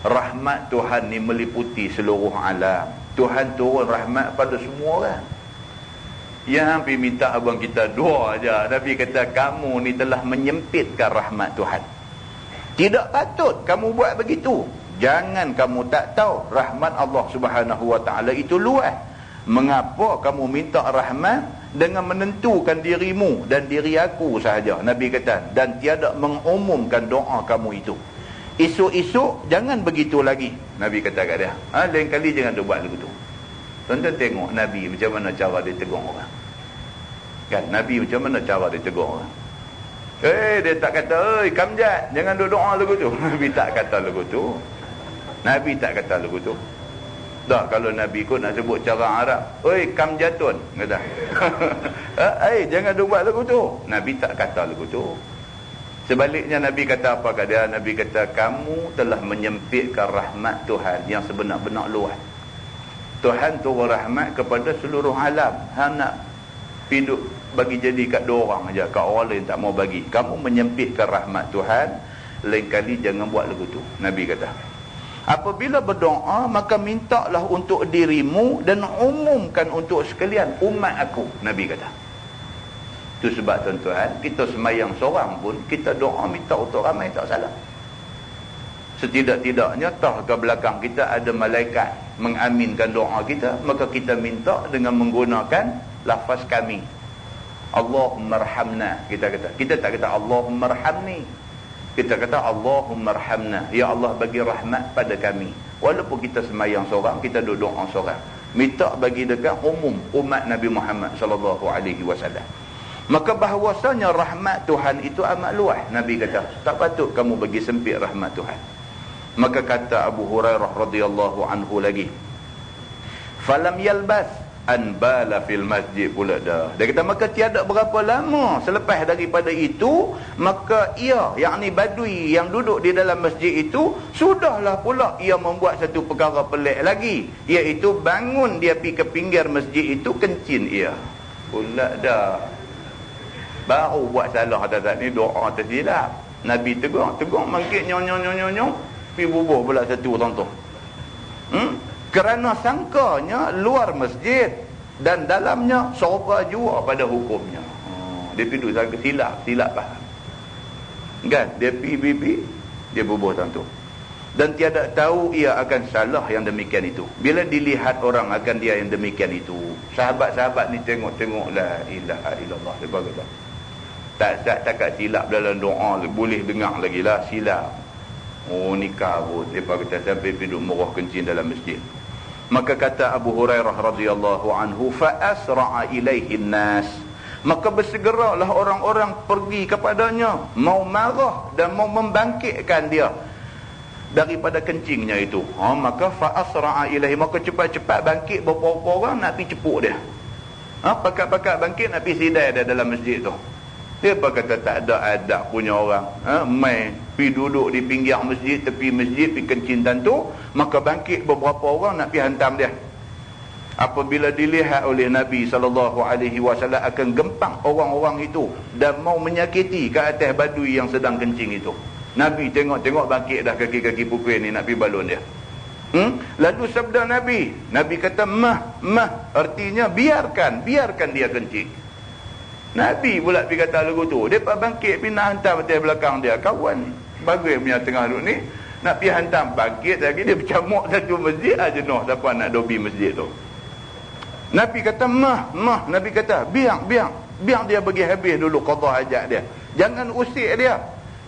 Rahmat Tuhan ni meliputi seluruh alam. Tuhan turun rahmat pada semua orang. Yang pergi minta abang kita dua aja. Nabi kata, kamu ni telah menyempitkan rahmat Tuhan. Tidak patut kamu buat begitu. Jangan kamu tak tahu rahmat Allah Subhanahu Wa Taala itu luas. Mengapa kamu minta rahmat dengan menentukan dirimu dan diri aku sahaja? Nabi kata, dan tiada mengumumkan doa kamu itu. Esok-esok jangan begitu lagi. Nabi kata kat dia, lain kali jangan dia buat begitu. Tuan-tuan tengok Nabi macam mana cara dia tegur orang. Kan, Nabi macam mana cara dia tegur orang. Dia tak kata, kamjat, jangan doa lagu tu. Nabi tak kata lagu tu. Nabi tak kata lagu tu. Dah, kalau Nabi kot nak sebut cara Arab, kamjatun, kata. Jangan buat lagu tu. Nabi tak kata lagu tu. Sebaliknya Nabi kata apa kat dia? Nabi kata, kamu telah menyempitkan rahmat Tuhan yang sebenar-benar luas. Tuhan turun rahmat kepada seluruh alam. Hang nak piduk bagi jadi kat dua orang aja, kat orang lain tak mau bagi. Kamu menyempitkan rahmat Tuhan, lain kali jangan buat lagu tu. Nabi kata, apabila berdoa maka mintalah untuk dirimu dan umumkan untuk sekalian umat aku. Nabi kata. Itu sebab tuan-tuan, kita semayang seorang pun kita doa minta untuk ramai tak salah. Setidak-tidaknya tah ke belakang kita ada malaikat mengaminkan doa kita, maka kita minta dengan menggunakan lafaz kami. Allahumma arhamna. Kita tak kata Allahumma arhamni. Kita kata Allahumma arhamna. Ya Allah, bagi rahmat pada kami. Walaupun kita semayang seorang, kita doa seorang. Minta bagi dekat umum umat Nabi Muhammad sallallahu alaihi wasallam. Maka bahawasanya rahmat Tuhan itu amat luas. Nabi kata, tak patut kamu bagi sempit rahmat Tuhan. Maka kata Abu Hurairah radhiyallahu anhu lagi, falam yalbas an bala fil masjid pula dah. Dia kata, maka tiada berapa lama selepas daripada itu, maka ia, yakni badui yang duduk di dalam masjid itu, sudahlah pula ia membuat satu perkara pelik lagi, iaitu bangun dia pergi ke pinggir masjid itu, kencing ia. Pula dah. Baru buat salah atas ni, doa tersilap. Nabi tegur mangkit nyong pergi bubuh pula satu orang tu. Kerana sangkanya luar masjid dan dalamnya sorba jua pada hukumnya. Dia pergi sangka silap faham. Kan? Dia pergi dia bubuh tuan tu. Dan tiada tahu ia akan salah yang demikian itu. Bila dilihat orang akan dia yang demikian itu, sahabat-sahabat ni tengok la ilaha illallah. Dia kata, tak silap dalam doa, boleh dengar lagi lah silap. Ni kabut. Dia kata sampai pergi merah kencing dalam masjid. Maka kata Abu Hurairah radhiyallahu anhu, fa asra'a ilaihi nas. Maka bersegeralah orang-orang pergi kepadanya, mau marah dan mau membangkitkan dia daripada kencingnya itu. Maka fa asra'a ilaihi, maka cepat-cepat bangkit beberapa orang nak pergi cepuk dia. Pakat-pakat bangkit nak pergi sidai dia dalam masjid tu. Dia kata tak ada adab punya orang. Mai pergi duduk di pinggir masjid, tepi masjid, pergi kencing tentu, maka bangkit beberapa orang nak pergi hantam dia. Apabila dilihat oleh Nabi SAW akan gempang orang-orang itu dan mau menyakiti ke atas badui yang sedang kencing itu. Nabi tengok bangkit dah kaki-kaki pukul ni nak pergi balon dia. Lalu sabda Nabi kata mah, artinya biarkan dia kencing. Nabi pula pergi kata lagu tu. Dia bangkit pergi nak hantam atas belakang dia. Kawan bagus punya tengah duduk ni nak pergi hantam, bangkit lagi dia bercamuk satu masjid aja noh dapat nak dobi masjid tu. Nabi kata mah, Nabi kata biar dia bagi habis dulu qada hajat dia. Jangan usik dia.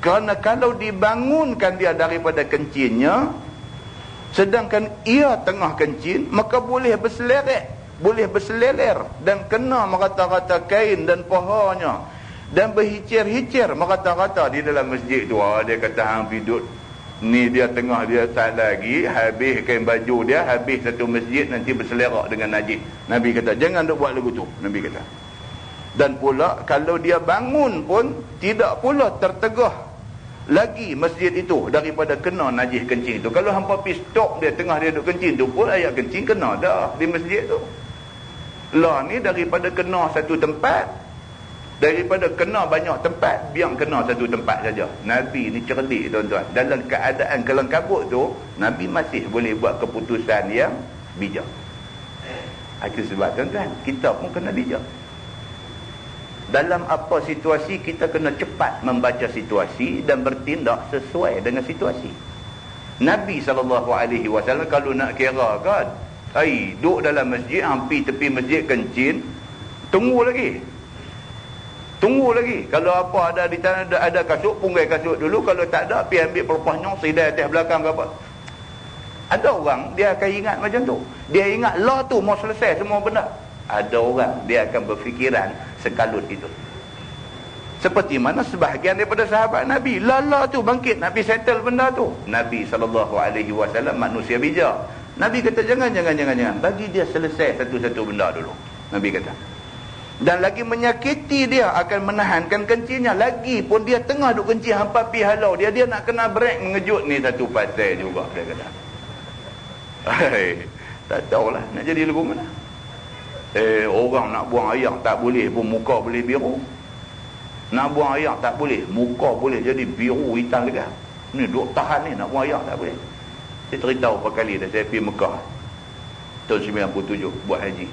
Kerana kalau dibangunkan dia daripada kencingnya, sedangkan ia tengah kencing, maka boleh berseleler dan kena merata-rata kain dan pahanya dan berhicir-hicir merata-rata di dalam masjid tu. Dia kata hang pidut ni, dia tengah dia tak lagi habis kain baju dia, habis satu masjid nanti berselerak dengan najis. Nabi kata jangan duk buat lagu tu. Nabi kata, dan pula kalau dia bangun pun tidak pula tertegah lagi masjid itu daripada kena najis kencing tu. Kalau hampa pergi stop dia tengah dia duk kencing tu pun ayat kencing kena dah di masjid tu. Lah ni daripada kena satu tempat, daripada kena banyak tempat, biar kena satu tempat saja. Nabi ni cerdik tuan-tuan. Dalam keadaan kelam kabut tu, Nabi masih boleh buat keputusan yang bijak. Itu sebab tuan-tuan, kita pun kena bijak. Dalam apa situasi, kita kena cepat membaca situasi dan bertindak sesuai dengan situasi. Nabi SAW kalau nak kira kan, duduk dalam masjid, hampir tepi masjid kencing, tunggu lagi. Kalau apa ada di tanah, ada kasut, punggai kasut dulu. Kalau tak ada, pergi ambil pelepah nyong, sidai atas belakang ke apa. Ada orang, dia akan ingat macam tu. Dia ingat lah tu mau selesai semua benda. Ada orang, dia akan berfikiran sekalut itu. Seperti mana sebahagian daripada sahabat Nabi. Lala tu bangkit, Nabi settle benda tu. Nabi SAW manusia bijak. Nabi kata jangan. Bagi dia selesai satu-satu benda dulu. Nabi kata. Dan lagi menyakiti dia akan menahankan kencingnya. Lagi pun dia tengah duk kencing hampa pi halau dia nak kena break mengejut ni satu pasal juga dia kata. Tak tahulah nak jadi lagu mana. Orang nak buang air tak boleh pun muka boleh biru. Nak buang air tak boleh, muka boleh jadi biru hitam legam. Ni duk tahan ni nak buang air tak boleh. Saya cerita berapa kali dah saya pergi Mekah tahun 97 buat haji.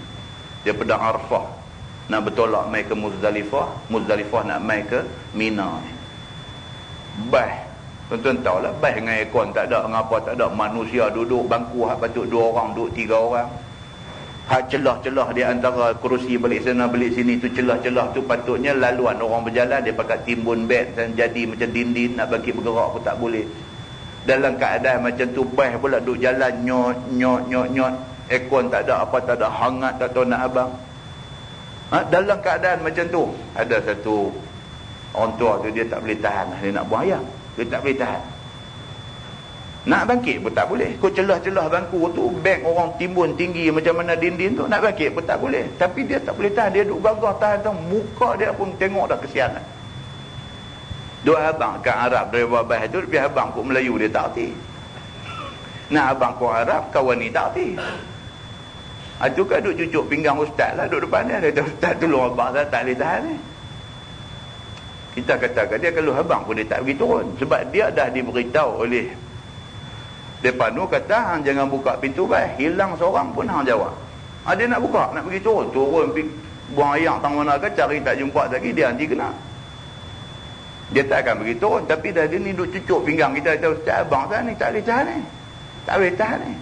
Dia pedang Arafah nak bertolak mai ke Muzdalifah nak mai ke Mina ni. Tuan-tuan tahulah, dengan aircon tak ada, ngapa tak ada, manusia duduk bangku hak patut 2 orang, duduk 3 orang. Hak celah-celah di antara kerusi balik sana balik sini tu, celah-celah tu patutnya laluan orang berjalan, dia pakai timbun bed dan jadi macam dinding, nak bagi bergerak pun tak boleh. Dalam keadaan macam tu, pula duduk jalan nyot, aircon tak ada, apa tak ada, hangat tak tahu nak abang. Dalam keadaan macam tu, ada satu orang tua tu, dia tak boleh tahan, dia nak buang air, dia tak boleh tahan, nak bangkit pun tak boleh. Kau celah-celah bangku tu, beg orang timbun tinggi macam mana dinding tu, nak bangkit pun tak boleh. Tapi dia tak boleh tahan, dia duduk gagah tahan tu, muka dia pun tengok dah kesianan. Dua abang kat Arab dari babah tu, lebih abang kok Melayu dia tak erti, nak abang kok Arab kawan ni tak erti. Itu kan duduk cucuk pinggang ustaz lah, duduk depan dia. Dia kata, ustaz tolong abang saya tak boleh tahan ni. Kita kata dia, kalau abang pun dia tak pergi turun. Sebab dia dah diberitahu oleh depan tu, kata hang jangan buka pintu baik. Hilang seorang pun hang jawab. Dia nak buka, nak pergi turun. Turun buang air tang mana ke, cari tak jumpa lagi, dia nanti kena. Dia tak akan pergi turun. Tapi dah dia ni duduk cucuk pinggang kita. Kata, ustaz abang saya ni tak boleh tahan ni. Tak boleh tahan ni.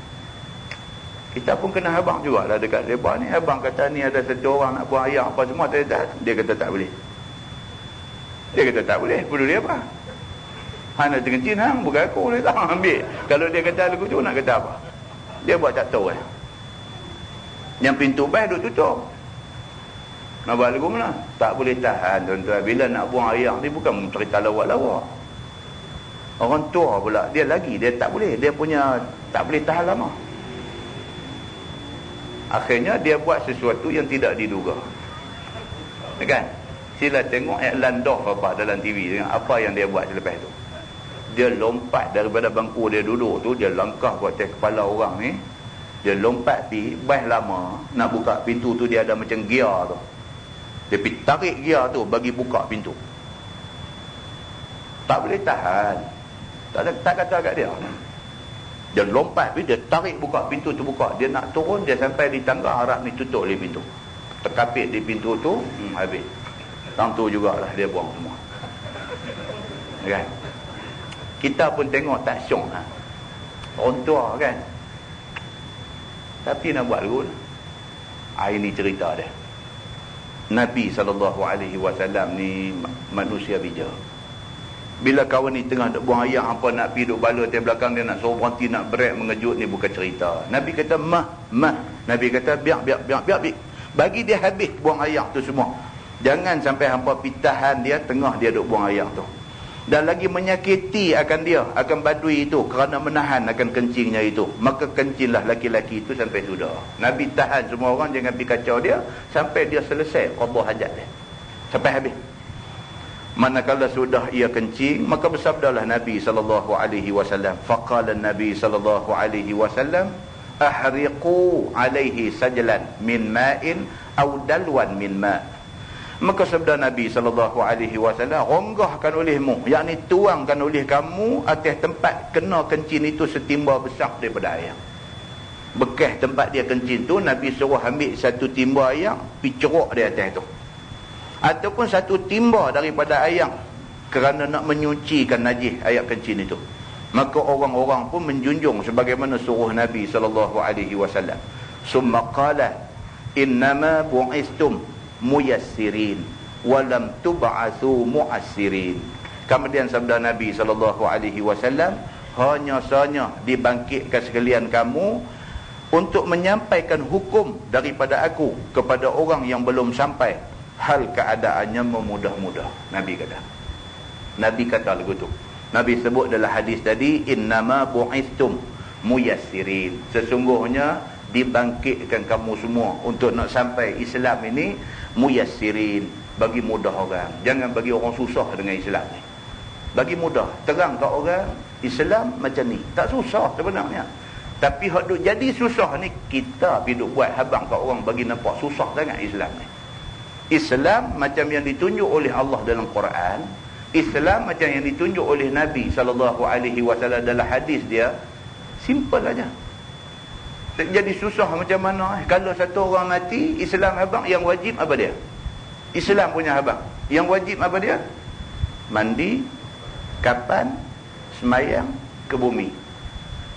Kita pun kena abang jugalah dekat mereka ni. Abang kata ni ada satu orang nak buang air apa semua, tak tahan. Dia kata tak boleh. Dia kata tak boleh. Peduli apa? Hang nak terkencing hang, bukan aku dia tak ambil. Kalau dia kata lagu tu nak kata apa? Dia buat tak tahu Yang pintu baik duk tutup. Nak buat lagu mana? Tak boleh tahan tuan-tuan. Bila nak buang air ni bukan cerita lawak-lawak. Orang tua pula, dia tak boleh. Dia punya tak boleh tahan lama. Akhirnya dia buat sesuatu yang tidak diduga. Kan? Sila tengok iklan doh apa dalam TV, dengan apa yang dia buat selepas tu. Dia lompat daripada bangku dia duduk tu, dia langkah ke atas kepala orang ni. Dia lompat pi, baik lama nak buka pintu tu, dia ada macam gear tu. Dia pergi tarik gear tu bagi buka pintu. Tak boleh tahan. Tak kata kat dia. Dia lompat pi, dia tarik buka pintu tu, buka. Dia nak turun, dia sampai di tangga, harap ni tutup le pintu. Terkapit di pintu tu, habis. Tentu jugalah dia buang semua. Kan? Kita pun tengok tak syok orang tua kan. Tapi nak buat lagu ini cerita dia. Nabi SAW ni manusia bijak. Bila kawan ni tengah nak buang air, apa nak pergi duduk bala di belakang dia, nak suruh berhenti, nak break, mengejut, ni bukan cerita. Nabi kata mah. Nabi kata biar. Bagi dia habis buang air tu semua. Jangan sampai hampa pitahan dia tengah dia duduk buang air tu. Dan lagi menyakiti akan dia, akan badui itu, kerana menahan akan kencingnya itu. Maka kencinglah laki-laki itu sampai sudah. Nabi tahan semua orang, jangan pergi kacau dia sampai dia selesai qada hajat dia, sampai habis. Manakala sudah ia kencing, maka bersabdalah Nabi SAW. Faqala Nabi SAW, ahriqu alaihi sajlan min ma'in aw dalwan min ma'. Maka sabda Nabi SAW, ronggahkan olehmu, yakni tuangkan oleh kamu atas tempat kena kencing itu setimba besar daripada air. Bekas tempat dia kencing tu, Nabi suruh ambil satu timba air, pergi ceruk di atas tu. ataupun satu timba daripada ayam kerana nak menyucikan najis ayat kencing itu. Maka orang-orang pun menjunjung sebagaimana suruh Nabi SAW. Summa qala innama bu'istum muyassirin walam tub'atsu mu'assirin. Kemudian sabda Nabi SAW, hanya sahaja dibangkitkan sekalian kamu untuk menyampaikan hukum daripada aku kepada orang yang belum sampai, hal keadaannya memudah-mudah. Nabi kata lagu tu. Nabi sebut dalam hadis tadi, innama bu'istum muyassirin, sesungguhnya dibangkitkan kamu semua untuk nak sampai Islam ini muyassirin, bagi mudah orang. Jangan bagi orang susah dengan Islam ni. Bagi mudah, terang kat orang Islam macam ni, tak susah sebenarnya. Tapi hak duk jadi susah ni, kita pergi duk buat habang kat orang bagi nampak susah sangat Islam ni. Islam macam yang ditunjuk oleh Allah dalam Quran, Islam macam yang ditunjuk oleh Nabi SAW dalam hadis dia, simple aja. Jadi susah macam mana? Kalau satu orang mati, Islam abang, yang wajib apa dia? Islam punya abang, yang wajib apa dia? Mandi, kapan, semayang, ke bumi.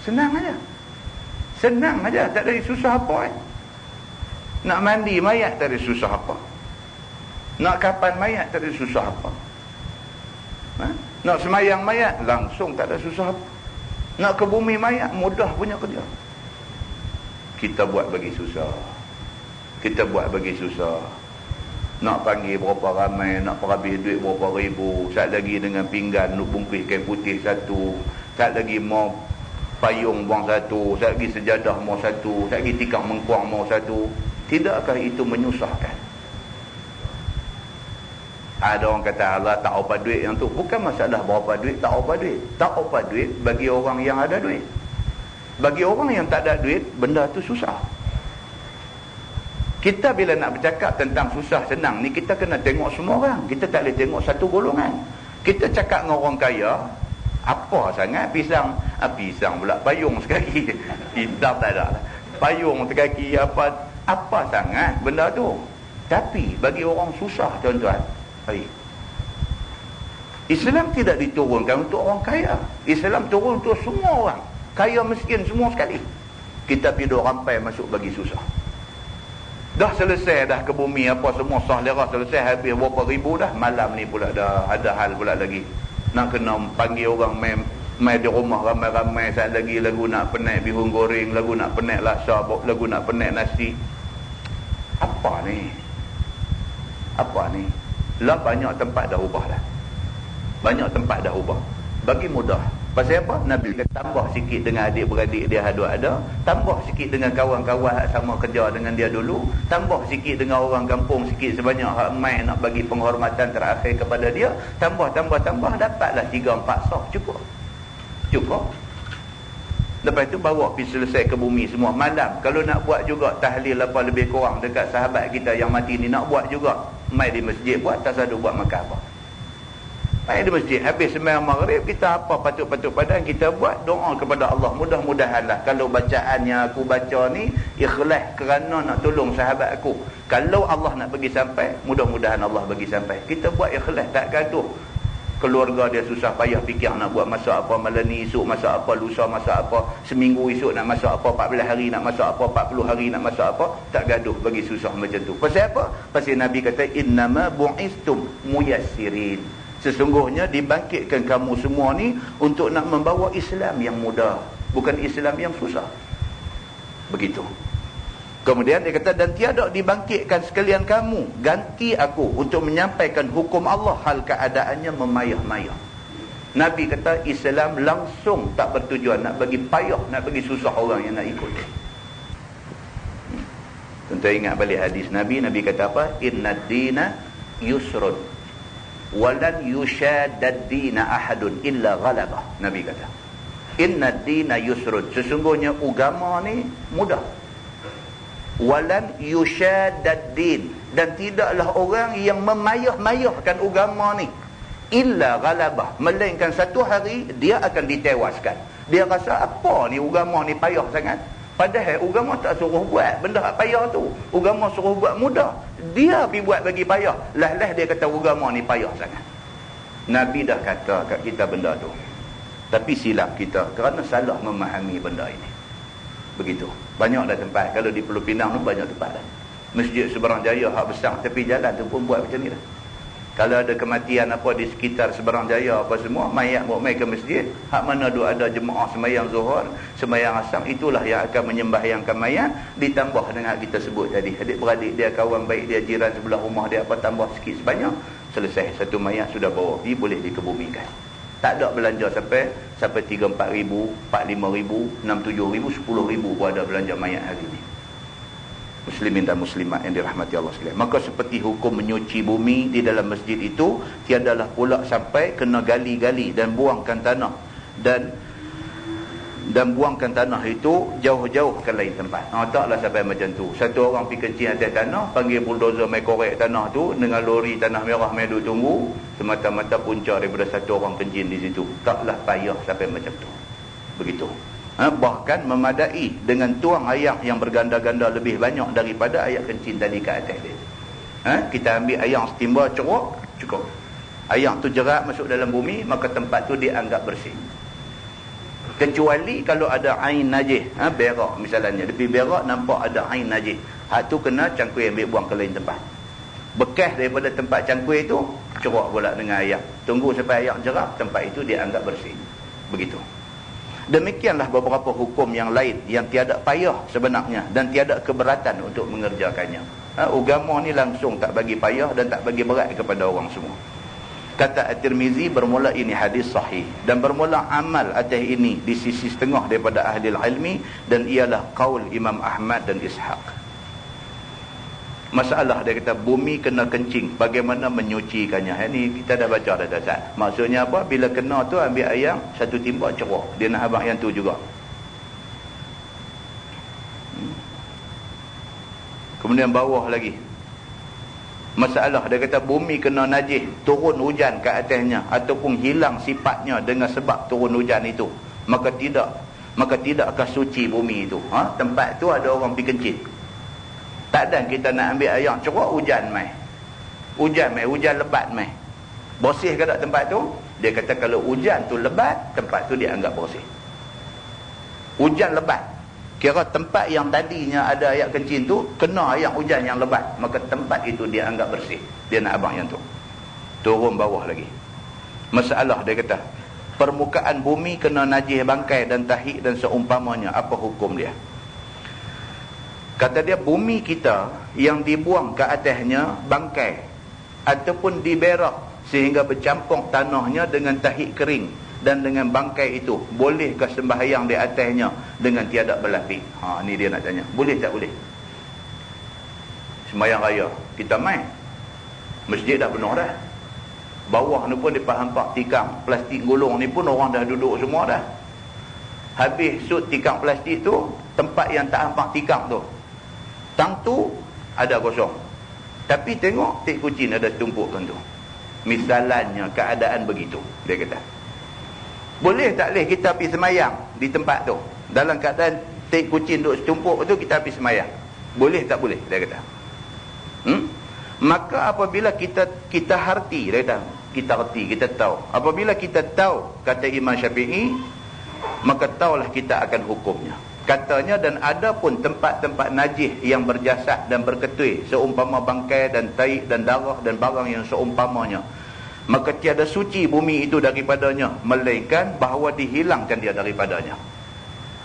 Senang aja. Senang aja, tak ada susah apa. Nak mandi mayat tak ada susah apa. Nak kapan mayat tak ada susah apa. Nak semayang mayat langsung, tak ada susah apa. Nak ke bumi mayat mudah punya kerja. Kita buat bagi susah. Nak panggil berapa ramai, nak perhabis duit berapa ribu, sat lagi dengan pinggan nak bungkus kain putih satu, sat lagi mau payung buang satu, sat lagi sejadah mau satu, sat lagi tikar mengkuang mau satu. Tidakkah itu menyusahkan? Ada orang kata Allah tak apa duit yang tu. Bukan masalah berapa duit, tak apa duit. Tak apa duit bagi orang yang ada duit. Bagi orang yang tak ada duit, benda tu susah. Kita bila nak bercakap tentang susah senang ni, kita kena tengok semua orang. Kita tak boleh tengok satu golongan. Kita cakap dengan orang kaya, apa sangat pisang? Pisang pula, payung sekali. Hitam tak ada. Payung sekali, apa sangat benda tu. Tapi bagi orang susah, tuan-tuan, baik. Islam tidak diturunkan untuk orang kaya. Islam turun untuk semua orang, kaya miskin semua sekali. Kita pergi rampai masuk bagi susah. Dah selesai dah ke bumi apa semua sah lera selesai, habis berapa ribu dah, malam ni pula dah ada hal pula lagi. Nak kena panggil orang mai di rumah ramai-ramai, saat lagi lagu nak penaik bihun goreng, lagu nak penaik laksa, lagu nak penaik nasi. Apa ni? Lah banyak tempat dah ubah dah. Banyak tempat dah ubah. Bagi mudah. Pasal apa? Nabi kata tambah sikit dengan adik-beradik dia ada, tambah sikit dengan kawan-kawan sama kerja dengan dia dulu, tambah sikit dengan orang kampung sikit sebanyak hak mai nak bagi penghormatan terakhir kepada dia, tambah, dapatlah 3-4 sah, cukup. Lepas tu bawa pergi selesai ke bumi semua. Malam kalau nak buat juga tahlil apa lebih kurang dekat sahabat kita yang mati ni, nak buat juga, mai di masjid buat, tak sadu buat makan apa. Mai di masjid, habis sembahyang maghrib, kita apa patut-patut padan kita buat, doa kepada Allah. Mudah-mudahanlah kalau bacaan yang aku baca ni ikhlas kerana nak tolong sahabat aku, kalau Allah nak bagi sampai, mudah-mudahan Allah bagi sampai. Kita buat ikhlas, tak gaduh. Keluarga dia susah payah fikir nak buat masak apa, malam ni esok masak apa, lusa masak apa, seminggu esok nak masak apa, 14 hari nak masak apa, 40 hari nak masak apa, tak gaduh bagi susah macam tu. Pasal apa? Pasal Nabi kata innama bu'istum muyassirin, sesungguhnya dibangkitkan kamu semua ni untuk nak membawa Islam yang mudah, bukan Islam yang susah. Begitu. Kemudian dia kata, dan tiada dibangkitkan sekalian kamu ganti aku untuk menyampaikan hukum Allah hal keadaannya memayah-mayah. Nabi kata Islam langsung tak bertujuan nak bagi payah, nak bagi susah orang yang nak ikut. Tentu ingat balik hadis Nabi. Nabi kata apa? Innad dina yusrun walan yushadad dina ahadun illa ghalabah. Nabi kata innad dina yusrun, sesungguhnya agama ni mudah. Walan yushadad din, dan tidaklah orang yang memayah-mayahkan agama ni illa ghalabah, melainkan satu hari dia akan ditewaskan. Dia rasa apa ni agama ni payah sangat, Padahal agama tak suruh buat benda payah tu. Agama suruh buat mudah. Dia pergi buat bagi payah. Lah dia kata agama ni payah sangat. Nabi dah kata kat kita benda tu. Tapi silap kita kerana salah memahami benda ini. Begitu. Banyak dah tempat. Kalau di Pulau Pinang tu banyak tempat dah. Masjid Seberang Jaya hak besar tepi jalan tu pun buat macam ni dah. Kalau ada kematian apa di sekitar Seberang Jaya apa semua, mayat bawa mai ke masjid, hak mana ada jemaah sembahyang Zuhur, sembahyang Asar, itulah yang akan menyembahyangkan mayat, ditambah dengan kita sebut tadi. Adik-beradik dia, kawan baik dia, jiran sebelah rumah dia apa, tambah sikit sebanyak, selesai satu mayat sudah bawa pergi, boleh dikebumikan. Tak ada belanja sampai 3-4 ribu, 4-5 ribu, 6-7 ribu, 10 ribu pun ada belanja mayat hari ini. Muslimin dan muslimat yang dirahmati Allah sekalian. Maka seperti hukum menyuci bumi di dalam masjid itu, tiadalah pula sampai kena gali-gali dan buangkan tanah dan buangkan tanah itu jauh-jauh ke lain tempat. Taklah sampai macam tu. Satu orang pergi kencing atas tanah, panggil bulldozer mai korek tanah tu dengan lori tanah merah mai duk tunggu, semata-mata punca daripada satu orang kencing di situ. Taklah payah sampai macam tu. Begitu. Bahkan memadai dengan tuang air yang berganda-ganda lebih banyak daripada air kencing tadi ke atas dia. Kita ambil air setimba ceruk, cukup. Air tu jerak masuk dalam bumi, maka tempat tu dianggap bersih. Kecuali kalau ada ain najis, berak misalnya, lebih berak nampak ada ain najis, hak tu kena cangkui ambil buang ke lain tempat. Bekas daripada tempat cangkui tu ceruk pula dengan air, tunggu sampai air jerak, tempat itu dianggap bersih. Begitu. Demikianlah beberapa hukum yang lain yang tiada payah sebenarnya dan tiada keberatan untuk mengerjakannya. Agama ni langsung tak bagi payah dan tak bagi berat kepada orang semua. Kata At-Tirmizi, bermula ini hadis sahih dan bermula amal atas ini di sisi setengah daripada ahli ilmi, dan ialah qaul Imam Ahmad dan Ishaq. Masalah dia kata bumi kena kencing, bagaimana menyucikannya. Ini kita dah baca dah Ustaz. Maksudnya apa? Bila kena tu ambil air satu timba ceruk. Dia nak abang yang tu juga. Kemudian bawah lagi. Masalah dia kata bumi kena najis, turun hujan ke atasnya ataupun hilang sifatnya dengan sebab turun hujan itu, maka tidakkah suci bumi itu. Tempat tu ada orang pergi kencing. Tak ada kita nak ambil air ceruk, hujan mai. Hujan lebat mai. Bersih ke tak tempat tu? Dia kata kalau hujan tu lebat, tempat tu dia anggap bersih. Hujan lebat. Kira tempat yang tadinya ada air kencing tu, kena air hujan yang lebat, maka tempat itu dia anggap bersih. Dia nak abang yang tu. Turun bawah lagi. Masalah dia kata, permukaan bumi kena najis bangkai dan tahi dan seumpamanya, apa hukum dia? Kata dia, bumi kita yang dibuang ke atasnya bangkai ataupun diberak sehingga bercampur tanahnya dengan tahi kering dan dengan bangkai itu, bolehkah sembahyang di atasnya dengan tiada berlapis? Ni dia nak tanya. Boleh tak boleh? Sembahyang raya kita main, masjid dah penuh dah. Bawah ni pun dihampak tikam plastik gulung ni pun orang dah duduk semua dah. Habis sud tikam plastik tu, tempat yang tak hampak tikam tu, tang tu ada kosong. Tapi tengok tik kucing ada tumpuk tu. Misalnya keadaan begitu, dia kata. Boleh tak boleh kita pergi semayang di tempat tu? Dalam keadaan tik kucing duduk setumpuk tu, kita pergi semayang. Boleh tak boleh? Dia kata. Maka apabila kita harti, dia kata, kita tahu. Apabila kita tahu, kata Imam Syafi'i, maka taulah kita akan hukumnya. Katanya, dan ada pun tempat-tempat najis yang berjasad dan berketui, seumpama bangkai dan taik dan darah dan barang yang seumpamanya, maka tiada suci bumi itu daripadanya, melainkan bahawa dihilangkan dia daripadanya.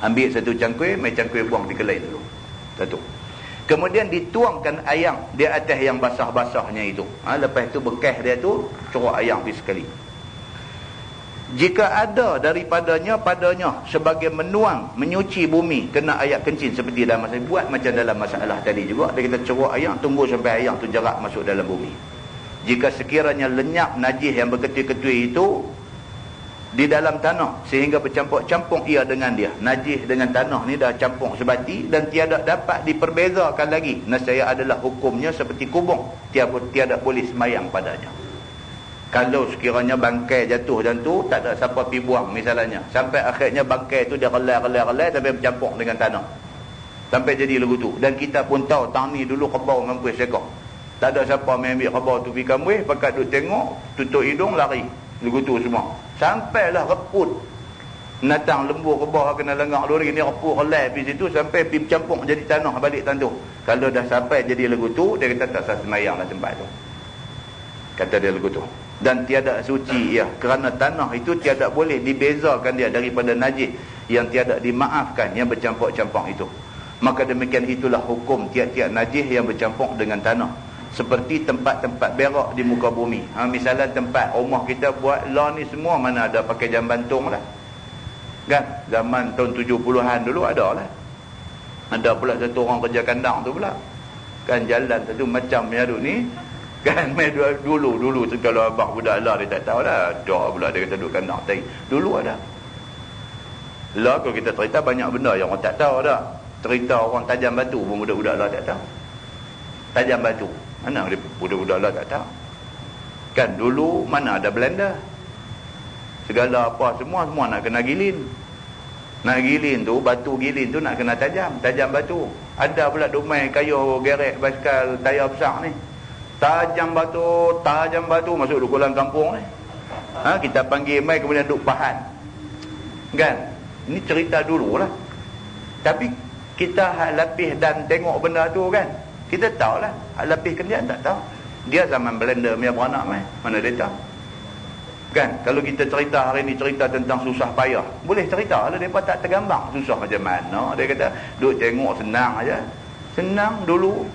Ambil satu cangkui, mai cangkui buang di kelai dulu. Satu. Kemudian dituangkan ayam di atas yang basah-basahnya itu. Lepas itu bekas dia tu, curah ayam pergi sekali. Jika ada daripadanya padanya sebagai menuang, menyuci bumi, kena ayat kencing seperti dalam masalah, buat macam dalam masalah tadi juga. Dia kata curah ayam, tunggu sampai ayam tu jerak masuk dalam bumi. Jika sekiranya lenyap najis yang berketui-ketui itu di dalam tanah sehingga bercampur-campur ia dengan dia, najis dengan tanah ni dah campur sebati dan tiada dapat diperbezakan lagi, nescaya adalah hukumnya seperti kubur, tiada boleh semayang padanya. Kalau sekiranya bangkai jatuh dan tu tak ada siapa pergi buang misalnya, sampai akhirnya bangkai tu dia relai sampai bercampur dengan tanah, sampai jadi lagu tu. Dan kita pun tahu tang ni dulu kebau mampus sekor. Tak ada siapa main ambil kebau tu pergi kambuh, pakat duk tengok, tutup hidung lari. Lagu tu semua. Sampailah reput. Natang lembu kebau kena lengak lori ni reput relai pergi situ sampai pergi bercampur jadi tanah balik tanduh. Kalau dah sampai jadi lagu tu, dia kata tak sah semayang lah tempat tu. Kata dia lagu tu. Dan tiada suci ya, kerana tanah itu tiada boleh dibezakan dia daripada najis yang tiada dimaafkan yang bercampur-campur itu. Maka demikian itulah hukum tiap-tiap najis yang bercampur dengan tanah. Seperti tempat-tempat berak di muka bumi. Misalnya tempat rumah kita buat law ni semua mana ada pakai jambantung lah. Kan? Zaman tahun 70-an dulu ada lah. Ada pula satu orang kerja kandang tu pula. Kan jalan satu macam yang ni. Kan main dulu kalau abang budak lah dia tak tahu dah. Ada pula dia kata duduk kandang tadi. Dulu ada. Lah kalau kita cerita banyak benda yang orang tak tahu dah. Cerita orang tajam batu pun budak-budak lah tak tahu. Tajam batu. Mana dia budak-budak lah tak tahu. Kan dulu mana ada blender. Segala apa semua nak kena gilin. Nak gilin tu, batu gilin tu nak kena tajam batu. Ada pula domai kayu gerek basikal tayar besar ni. Tajam batu masuk duk kolam kampung ni. Kita panggil mai kemudian duk pahan. Kan? Ini cerita dulu lah. Tapi kita hak lapis dan tengok benda tu kan. Kita tahu lah. Hak lapis kendian tak tahu. Dia zaman blender punya beranak mai. Mana dia tahu? Kan? Kalau kita cerita hari ni cerita tentang susah payah. Boleh cerita lah. Mereka tak tergambar susah macam mana. Dia kata duk tengok senang aja. Senang dulu.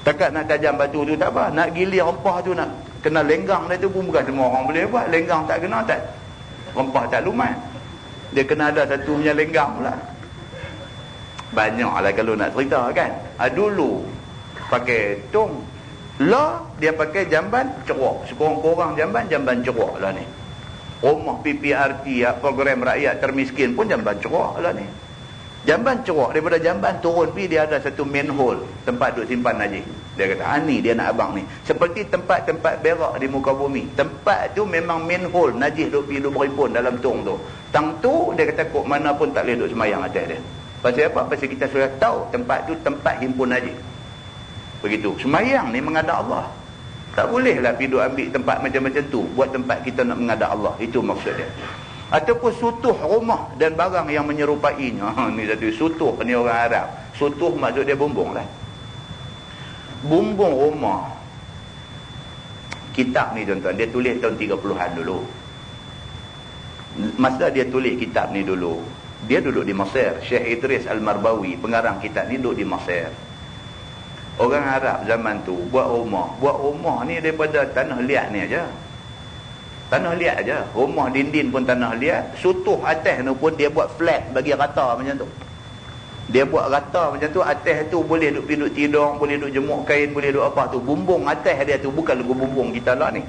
Takat nak tajam batu tu tak apa. Nak gilir rempah tu nak kena lenggang dia tu pun bukan semua orang boleh buat. Lenggang tak kena tak. Rempah tak lumat. Dia kena ada satu punya lenggang pula. Banyak lah kalau nak cerita kan. Dulu pakai tong. Lah dia pakai jamban ceruk. Sekurang-kurang jamban ceruk lah ni. Rumah PPRT program rakyat termiskin pun jamban ceruk lah ni. Jamban ceruk daripada jamban turun pergi dia ada satu manhole tempat duk simpan najis. Dia kata ni dia nak abang ni. Seperti tempat-tempat berak di muka bumi. Tempat tu memang manhole najis duk pergi duk berimpun dalam tong tu. Tang tu dia kata kok mana pun tak boleh duk semayang atas dia. Pasal apa? Pasal kita sudah tahu tempat tu tempat himpun najis. Begitu. Semayang ni menghadap Allah. Tak bolehlah pergi duk ambil tempat macam-macam tu buat tempat kita nak menghadap Allah. Itu maksud dia. Ataupun sutuh rumah dan barang yang menyerupainya. Ni satu sutuh ni orang Arab. Sutuh maksud dia bumbung lah. Bumbung rumah. Kitab ni tuan-tuan, dia tulis tahun 30-an dulu. Masa dia tulis kitab ni dulu, dia duduk di Mesir. Syekh Idris Al-Marbawi, pengarang kitab ni duduk di Mesir. Orang Arab zaman tu buat rumah ni daripada tanah liat ni aja. Tanah liat aja. Rumah dinding pun tanah liat. Sutuh atas tu pun dia buat flat bagi rata macam tu. Dia buat rata macam tu. Atas tu boleh duk pinduk tidur, boleh duk jemuk kain, boleh duk apa tu. Bumbung atas dia tu bukan lagu bumbung kita lah ni.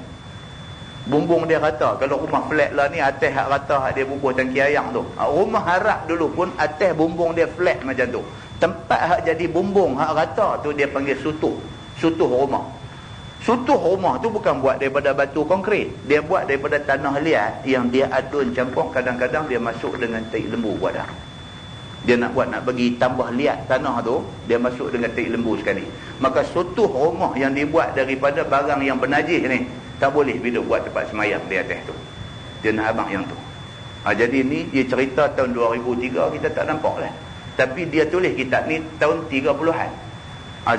Bumbung dia rata. Kalau rumah flat lah ni atas hak rata hak dia bubuh tangki ayam tu. Rumah Arab dulu pun atas bumbung dia flat macam tu. Tempat hak jadi bumbung hak rata tu dia panggil sutuh. Sutuh rumah. Sutuh rumah tu bukan buat daripada batu konkrit. Dia buat daripada tanah liat yang dia adun campur. Kadang-kadang dia masuk dengan tai lembu buat dah. Dia nak bagi tambah liat tanah tu, dia masuk dengan tai lembu sekali. Maka sutuh rumah yang dibuat daripada barang yang bernajis ni, tak boleh bila buat tempat semayang di atas tu. Dia nak abang yang tu. Jadi ni dia cerita tahun 2003 kita tak nampak lah. Tapi dia tulis kitab ni tahun 30-an.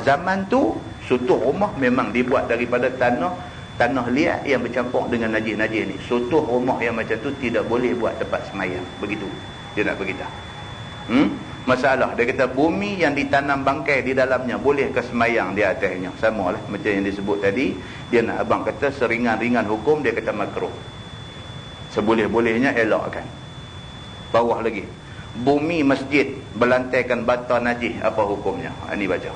Zaman tu sutuh rumah memang dibuat daripada tanah liat yang bercampur dengan najis-najis ni. Sutuh rumah yang macam tu tidak boleh buat tempat semayang. Begitu dia nak beritahu. Masalah dia kata bumi yang ditanam bangkai di dalamnya boleh ke semayang di atasnya. Sama lah macam yang disebut tadi. Dia nak abang kata seringan-ringan hukum, dia kata makruh. Seboleh-bolehnya elakkan. Bawah lagi, bumi masjid berlantaikan bata najis, apa hukumnya? Ini baca.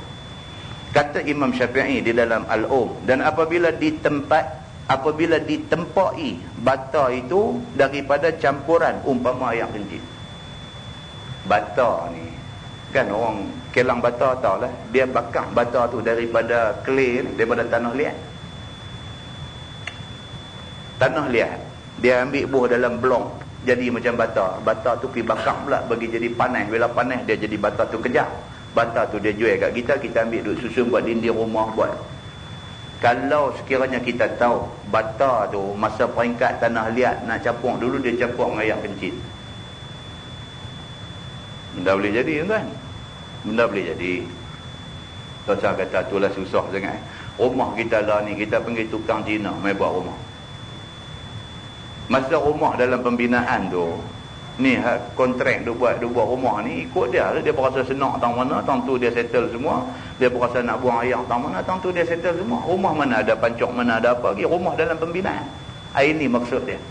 Kata Imam Syafi'i di dalam Al-Um, dan apabila ditempai bata itu daripada campuran umpama air kencing. Bata ni kan orang kelang bata tahu lah, dia bakar bata tu daripada clay, daripada tanah liat. Tanah liat dia ambil buah dalam blong, jadi macam bata. Bata tu pergi bakar pula bagi jadi panas. Bila panas dia jadi bata tu kejap. Bata tu dia jual kat kita, kita ambil duk susun buat dinding rumah buat. Kalau sekiranya kita tahu bata tu masa peringkat tanah liat nak capung dulu, dia capung dengan air kencit. Benda boleh jadi tuan. Benda boleh jadi. Tuan kata itulah susah sangat. Rumah kita lah ni, kita panggil tukang Cina mai buat rumah. Masa rumah dalam pembinaan tu, ni kontrak dia buat rumah ni ikut dia. Dia berasa senang tang mana, tang tu dia settle semua. Dia berasa nak buang air tang mana, tang tu dia settle semua. Rumah mana ada pancok, mana ada apa lagi. Rumah dalam pembinaan. Ini maksud dia.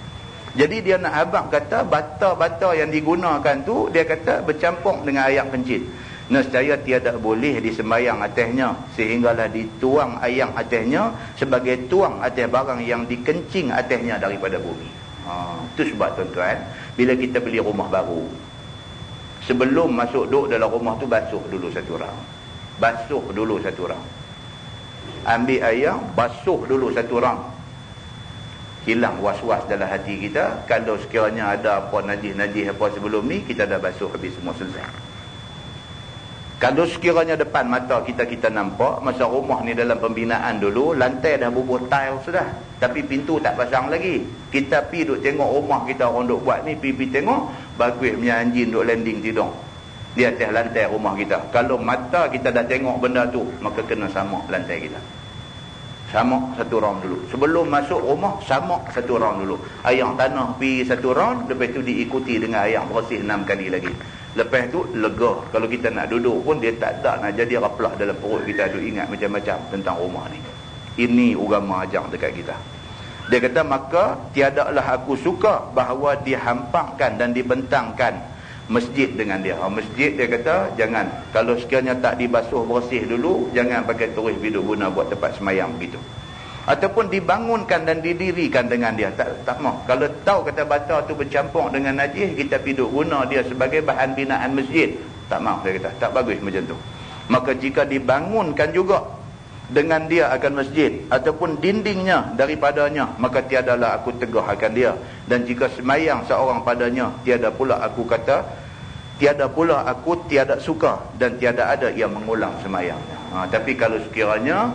Jadi dia nak abang kata bata-bata yang digunakan tu, dia kata bercampur dengan air kencit. Nescaya tiada boleh disembayang atasnya, sehinggalah dituang air atasnya sebagai tuang atas barang yang dikencing atasnya daripada bumi. Itu sebab tuan-tuan, bila kita beli rumah baru, sebelum masuk duduk dalam rumah tu, basuh dulu satu orang. Basuh dulu satu orang. Ambil air, basuh dulu satu orang. Hilang was-was dalam hati kita. Kalau sekiranya ada apa najis-najis apa sebelum ni, kita dah basuh habis semua, selesai. Kalau sekiranya depan mata kita nampak, masa rumah ni dalam pembinaan dulu, lantai dah bubuh tile sudah, tapi pintu tak pasang lagi. Kita pi duk tengok rumah kita orang duk buat ni, pi tengok, bagus punya anjing duk landing tidur di atas lantai rumah kita. Kalau mata kita dah tengok benda tu, maka kena samak lantai kita. Samak satu round dulu. Sebelum masuk rumah, samak satu round dulu. Air tanah pi satu round, lepas tu diikuti dengan air bersih 6 kali lagi. Lepas tu lega. Kalau kita nak duduk pun dia tak ada nak jadi raplah dalam perut kita, duk ingat macam-macam tentang rumah ni. Ini agama ajar dekat kita. Dia kata, maka tiadalah aku suka bahawa dihampakkan dan dibentangkan masjid dengan dia. Masjid dia kata jangan, kalau sekiranya tak dibasuh bersih dulu, jangan pakai terus hidup guna buat tempat semayang begitu. Ataupun dibangunkan dan didirikan dengan dia, tak mau. Kalau tahu kata bata tu bercampur dengan najis, kita hidup guna dia sebagai bahan binaan masjid, tak mau. Dia kata tak bagus macam tu. Maka jika dibangunkan juga dengan dia akan masjid, ataupun dindingnya daripadanya, maka tiadalah aku tegah akan dia. Dan jika semayang seorang padanya, tiada pula aku tiada suka, dan tiada ada yang mengulang semayangnya. Tapi kalau sekiranya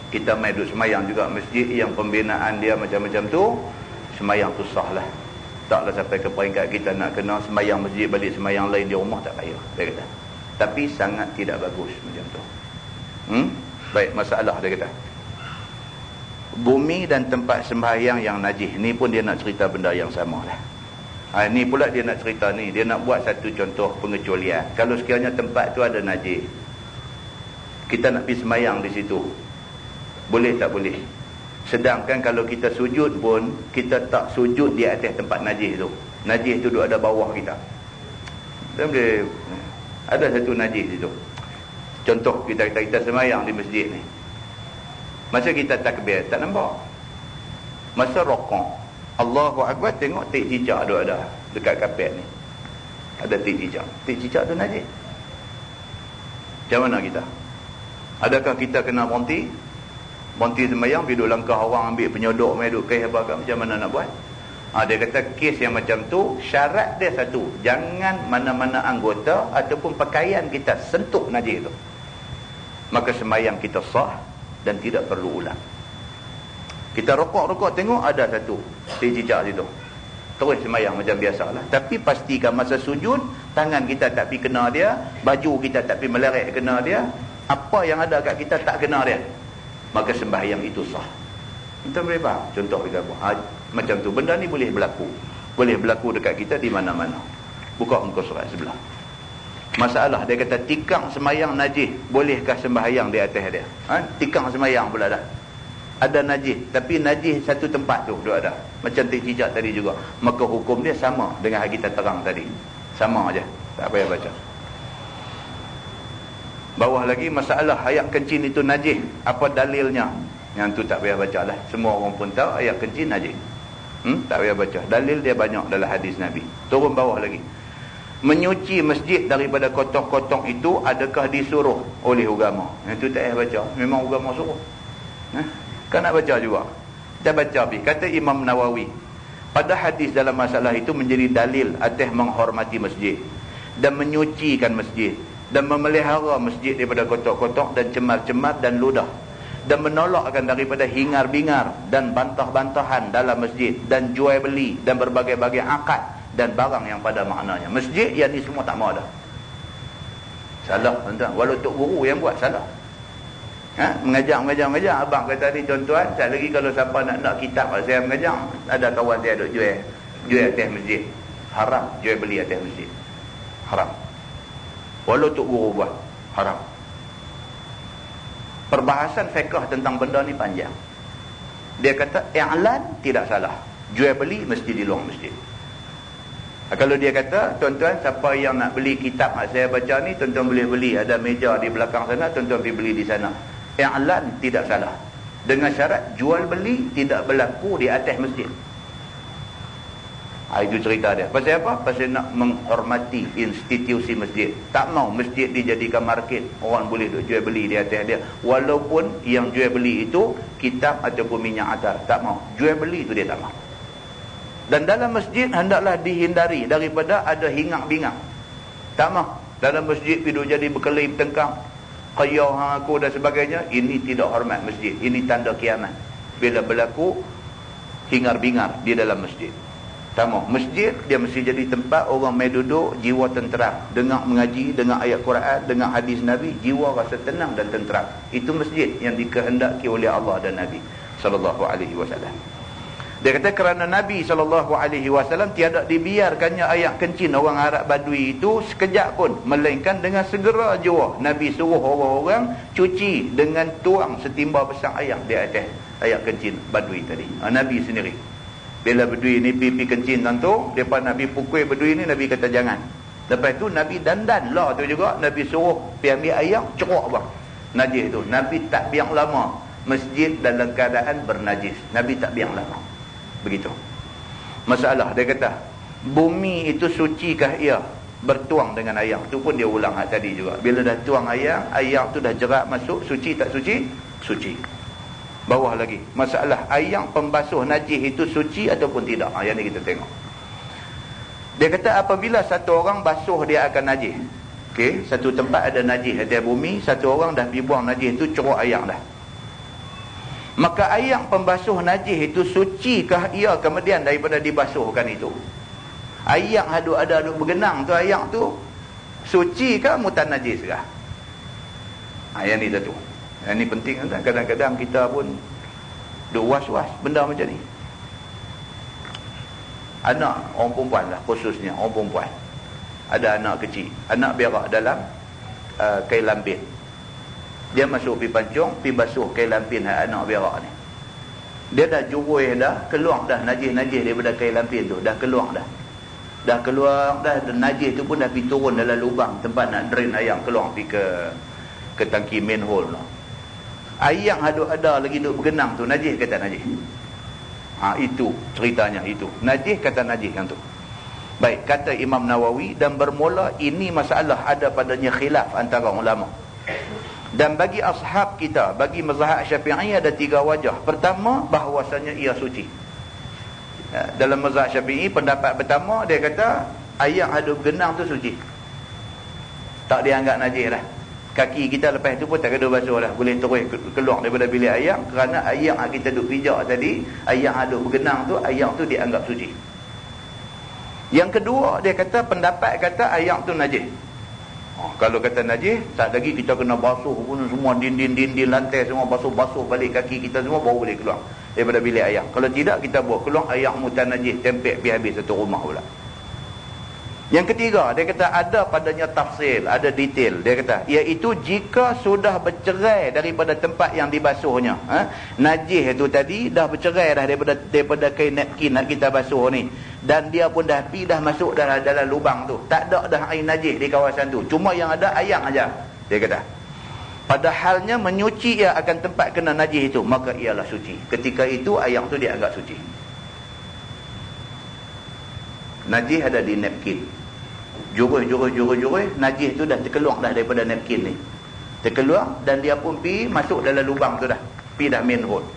kita main duduk semayang juga masjid yang pembinaan dia macam-macam tu, semayang tu sah lah. Taklah sampai ke peringkat kita nak kena semayang masjid balik semayang lain di rumah, tak payah, dia kata. Tapi sangat tidak bagus macam tu. Baik, masalah dia kata bumi dan tempat sembahyang yang najis. Ni pun dia nak cerita benda yang sama lah. Ni pula dia nak cerita ni, dia nak buat satu contoh pengecualian. Kalau sekiranya tempat tu ada najis, kita nak pergi sembahyang di situ, boleh tak boleh? Sedangkan kalau kita sujud pun, kita tak sujud di atas tempat najis tu. Najis tu duduk ada bawah kita. Ada satu najis itu. Contoh kita sembahyang di masjid ni, masa kita takbir tak nampak. Masa rokok Allahu Akbar, tengok tik cicak duduk ada dekat kapet ni, ada tik cicak. Tik cicak tu najis. Macam mana kita? Adakah kita kena berhenti sembahyang, duduk langkah orang ambil penyodok mai duduk kes apa, macam mana nak buat? Dia kata kes yang macam tu syarat dia satu, jangan mana-mana anggota ataupun pakaian kita sentuh najis tu, maka sembahyang kita sah dan tidak perlu ulang. Kita rokok tengok ada satu cicak situ, terus sembahyang macam biasalah. Tapi pastikan masa sujud tangan kita tak pergi kena dia, baju kita tak pergi meleret kena dia, apa yang ada kat kita tak kena dia, maka sembahyang itu sah. Kita boleh faham? Contoh kita buat macam tu. Benda ni boleh berlaku dekat kita di mana-mana. Buka muka surat sebelah. Masalah dia kata tikang sembahyang najis, bolehkah sembahyang di atas dia? Tikang sembahyang pula dah ada najis, tapi najis satu tempat tu dia ada, macam tik cicak tadi juga, maka hukum dia sama dengan yang kita terang tadi, sama aja, tak payah baca. Bawah lagi, masalah ayat kencing itu najis, apa dalilnya? Yang tu tak payah baca lah, semua orang pun tahu ayat kencing najis. Tak payah baca, dalil dia banyak dalam hadis Nabi. Turun bawah lagi, menyuci masjid daripada kotor-kotor itu adakah disuruh oleh agama? Yang tu tak payah baca, memang agama suruh. Kan nak baca juga, kita baca pergi. Kata Imam Nawawi, pada hadis dalam masalah itu menjadi dalil atas menghormati masjid dan menyucikan masjid dan memelihara masjid daripada kotor-kotor dan cemar-cemar dan ludah, dan menolakkan daripada hingar-bingar dan bantah-bantahan dalam masjid dan jual beli dan berbagai-bagai akad dan barang yang pada maknanya. Masjid yang ni semua tak mau dah. Salah tuan-tuan, walau tok guru yang buat salah. Mengajar. Abang kata tadi, tuan-tuan, sekali lagi kalau siapa nak kitab saya mengajar, ada kawan saya duk jual atas masjid. Haram jual beli atas masjid. Haram. Walau tok guru buat, haram. Perbahasan fiqh tentang benda ni panjang. Dia kata i'lan tidak salah, jual beli mesti di luar masjid. Kalau dia kata, tuan-tuan, siapa yang nak beli kitab saya baca ni, tuan-tuan boleh beli, ada meja di belakang sana, tuan-tuan pergi beli di sana. I'lan tidak salah, dengan syarat jual beli tidak berlaku di atas masjid. Itu cerita dia. Pasal apa? Pasal nak menghormati institusi masjid. Tak mau masjid dijadikan market, orang boleh jual beli di atas dia, walaupun yang jual beli itu kitab ataupun minyak atar. Tak mau, jual beli itu dia tak mau. Dan dalam masjid hendaklah dihindari daripada ada hingar-bingar. Tak mau dalam masjid hidup jadi berkelahi bertengkar, qayau hang aku dan sebagainya. Ini tidak hormat masjid. Ini tanda kiamat bila berlaku hingar-bingar di dalam masjid. Tak mau. Masjid dia mesti jadi tempat orang mai duduk jiwa tenteram, dengar mengaji, dengar ayat Quran, dengar hadis Nabi, jiwa rasa tenang dan tenteram. Itu masjid yang dikehendaki oleh Allah dan Nabi sallallahu alaihi wasallam. Dia kata kerana Nabi SAW tiada dibiarkannya ayak kencing orang Arab Badui itu sekejap pun, melainkan dengan segera jua Nabi suruh orang-orang cuci dengan tuang setimba besar ayak di atas ayak kencing Badui tadi. Nabi sendiri bila Badui ni pipi kencing tentu, depan Nabi pukul Badui ni, Nabi kata jangan. Lepas tu Nabi dandan lah tu juga, Nabi suruh pergi ambil ayak ceruk bang najis tu. Nabi tak biar lama masjid dalam keadaan bernajis, Nabi tak biar lama. Begitu. Masalah dia kata, bumi itu sucikah ia bertuang dengan air? Itu pun dia ulang tadi juga. Bila dah tuang air tu dah jerak masuk, suci tak suci? Suci. Bawah lagi, masalah air pembasuh najis itu suci ataupun tidak? Yang ni kita tengok. Dia kata apabila satu orang basuh dia akan najis. Okey, satu tempat ada najis ada bumi, satu orang dah pergi buang najis itu, ceruk air dah. Maka air pembasuh najis itu sucikah ia kemudian daripada dibasuhkan itu? Air ada bergenang tu, air tu suci ke mutan najis ke? Yang ni satu. Yang ni penting. Kadang-kadang kita pun duk was-was benda macam ni. Anak orang perempuan lah, khususnya orang perempuan, ada anak kecil, anak berak dalam kain lampin. Dia masuk pergi pancung, pergi basuh kain lampin anak berak ni. Dia dah jurui dah, keluar dah najis-najis daripada kain lampin tu, dah keluar dah. Dah keluar dah, dan najis tu pun dah pergi turun dalam lubang tempat nak drain air keluar pergi ke tangki main hole tu. Air yang ada lagi duk bergenang tu, najis kata najis. Itu ceritanya itu. Najis kata najis yang tu. Baik, kata Imam Nawawi, dan bermula ini masalah ada padanya khilaf antara ulama. Dan bagi ashab kita, bagi mazhab Syafi'i ada 3 wajah. Pertama, bahawasanya ia suci. Dalam mazhab Syafi'i, pendapat pertama dia kata air ada bergenang tu suci, tak dianggap najis dah. Kaki kita lepas tu pun tak kena basuh dah, boleh terus keluar daripada bilik air, kerana air yang kita duk pijak tadi, air ada bergenang tu, air tu dianggap suci. Yang kedua, dia kata pendapat kata air tu najis. Kalau kata najis, tak lagi kita kena basuh pun semua dinding lantai semua, basuh balik kaki kita semua baru boleh keluar daripada bilik air. Kalau tidak, kita bawa keluar air mutan najis, tempek pergi habis satu rumah pula. Yang ketiga, dia kata ada padanya tafsil, ada detail. Dia kata iaitu jika sudah bercerai daripada tempat yang dibasuhnya. Najis itu tadi dah bercerai dah daripada kain napkin nak kita basuh ni, dan dia pun dah masuk dalam lubang tu, tak ada dah air najis di kawasan tu, cuma yang ada air aja. Dia kata padahalnya menyuci ia akan tempat kena najis itu, maka ialah suci. Ketika itu air tu dianggap suci. Najis ada di napkin, jurus najis tu dah terkeluar dah daripada napkin ni, terkeluar, dan dia pun pergi masuk dalam lubang tu dah, pergi dah main hole.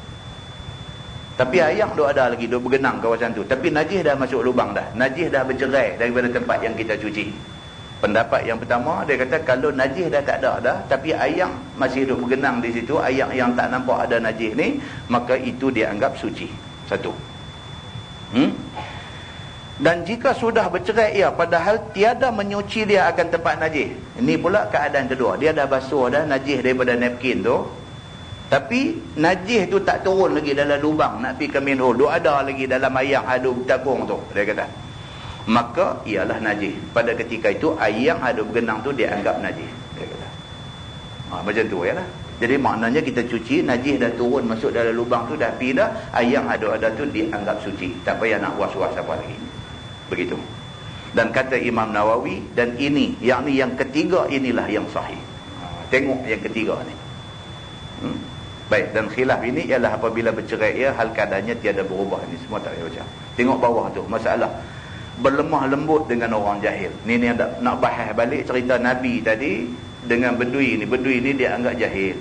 Tapi ayam duk ada lagi, duk bergenang kawasan tu. Tapi najis dah masuk lubang dah. Najis dah bercerai daripada tempat yang kita cuci. Pendapat yang pertama, dia kata kalau najis dah tak ada dah, tapi ayam masih duk bergenang di situ, ayam yang tak nampak ada najis ni, maka itu dia anggap suci. Satu. Dan jika sudah bercerai ia, padahal tiada menyuci dia akan tempat najis. Ini pula keadaan kedua. Dia dah basuh dah najis daripada napkin tu. Tapi najis tu tak turun lagi dalam lubang nak pergi ke manhole. Dia ada lagi dalam ayam haduk tabung tu, dia kata. Maka ialah najis. Pada ketika itu ayam haduk bergenang tu dia anggap najis, dia kata. Macam tu ya lah. Jadi maknanya kita cuci, najis dah turun masuk dalam lubang tu, dah pergi dah, ayam haduk ada tu dianggap suci. Tak payah nak was-was apa lagi. Begitu. Dan kata Imam Nawawi, dan ini, yakni yang ketiga inilah yang sahih. Tengok yang ketiga ni. Baik, dan khilaf ini ialah apabila bercerai ia, hal keadaannya tiada berubah. Ini semua tak payah baca. Tengok bawah tu, masalah berlemah lembut dengan orang jahil. Ni nak bahas balik cerita Nabi tadi dengan bedui ni. Bedui ni dia anggap jahil,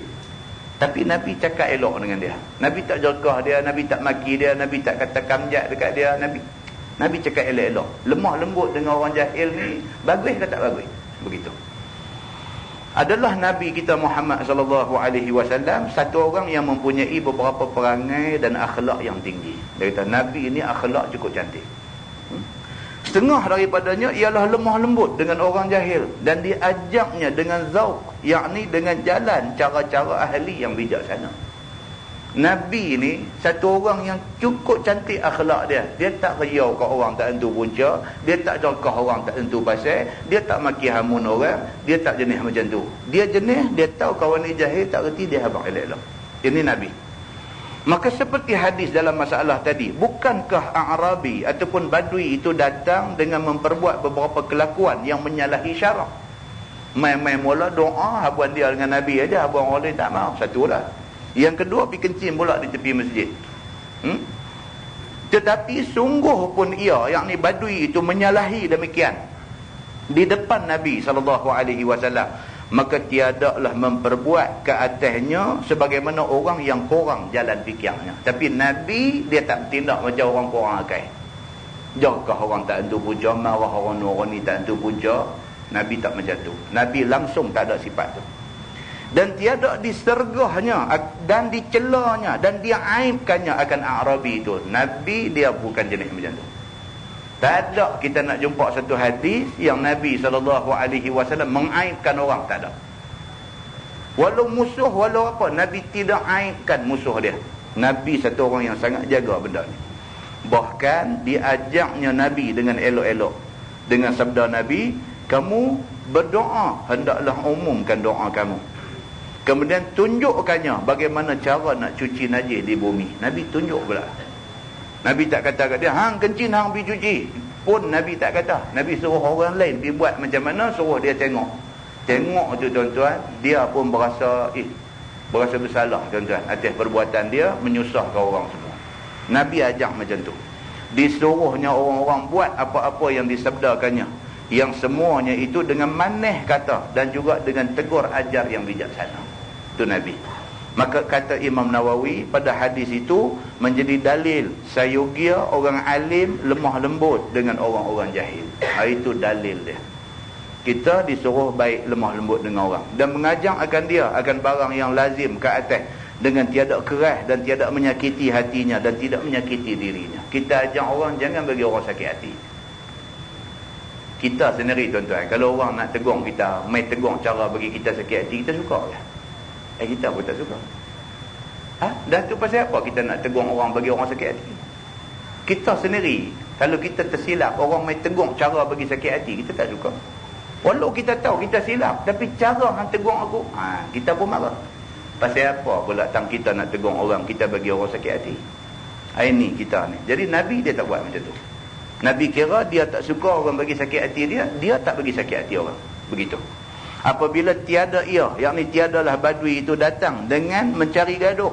tapi Nabi cakap elok dengan dia. Nabi tak jerkah dia, Nabi tak maki dia, Nabi tak kata kamjat dekat dia. Nabi cakap elok-elok. Lemah lembut dengan orang jahil ni, bagus ke tak bagus? Begitu. Adalah Nabi kita Muhammad sallallahu alaihi wasallam satu orang yang mempunyai beberapa perangai dan akhlak yang tinggi. Dia kata Nabi ini akhlak cukup cantik. Setengah daripadanya ialah lemah lembut dengan orang jahil, dan diajaknya dengan zauq, yakni dengan jalan cara-cara ahli yang bijaksana. Nabi ni satu orang yang cukup cantik akhlak dia. Dia tak riau kat orang tak tentu punca, dia tak jerkah orang tak tentu pasal, dia tak maki hamun orang, dia tak jenis macam tu. Dia jenis, dia tahu kawan ni jahil tak reti, dia habaq elok-elok. Ini Nabi. Maka seperti hadis dalam masalah tadi, bukankah Arabi ataupun Badui itu datang dengan memperbuat beberapa kelakuan yang menyalahi syarak? Main-main mula doa habuan dia dengan Nabi aja, habuan orang lain tak mau. Satulah. Yang kedua, pergi kencing pula di tepi masjid. Tetapi sungguh pun ia, yakni Badui itu menyalahi demikian di depan Nabi SAW, maka tiadalah memperbuat ke atasnya sebagaimana orang yang kurang jalan fikirnya. Tapi Nabi dia tak tindak macam orang kurang akal. Jauhkah orang tak tentu punca, marah orang ni tak tentu punca. Nabi tak macam tu. Nabi langsung tak ada sifat tu. Dan tiada disergahnya dan dicelanya dan dia aibkannya akan Arabi itu. Nabi dia bukan jenis macam tu. Tak ada kita nak jumpa satu hadis yang Nabi SAW mengaibkan orang, tak ada. Walau musuh, walau apa, Nabi tidak aibkan musuh dia. Nabi satu orang yang sangat jaga benda ni. Bahkan diajaknya Nabi dengan elok-elok, dengan sabda Nabi, kamu berdoa, hendaklah umumkan doa kamu. Kemudian tunjukkannya bagaimana cara nak cuci najis di bumi. Nabi tunjuk pula. Nabi tak kata kat dia, hang kencing hang pergi cuci. Pun Nabi tak kata. Nabi suruh orang lain pergi buat macam mana, suruh dia tengok. Tengok tu tuan-tuan, dia pun berasa bersalah tuan-tuan atas perbuatan dia, menyusahkan orang semua. Nabi ajak macam tu. Disuruhnya orang-orang buat apa-apa yang disabdakannya, yang semuanya itu dengan manis kata dan juga dengan tegur ajar yang bijaksana. Itu Nabi. Maka kata Imam Nawawi, pada hadis itu menjadi dalil sayogia orang alim lemah lembut dengan orang-orang jahil. Itu dalil dia. Kita disuruh baik lemah lembut dengan orang dan mengajak akan dia akan barang yang lazim ke atas, dengan tiada keras dan tiada menyakiti hatinya dan tidak menyakiti dirinya. Kita ajak orang jangan bagi orang sakit hati. Kita sendiri tuan-tuan, kalau orang nak tegur kita, main tegur cara bagi kita sakit hati, kita suka ke? Kita pun tak suka. Dah tu pasal apa kita nak tegur orang bagi orang sakit hati? Kita sendiri, kalau kita tersilap, orang main tegur cara bagi sakit hati, kita tak suka. Walau kita tahu kita silap, tapi cara hang tegur aku, kita pun marah. Pasal apa pula tang kita nak tegur orang, kita bagi orang sakit hati? Ini kita ni. Jadi Nabi dia tak buat macam tu. Nabi kira dia tak suka orang bagi sakit hati dia, dia tak bagi sakit hati orang. Begitu. Apabila tiada ia, yakni tiadalah Badui itu datang dengan mencari gaduh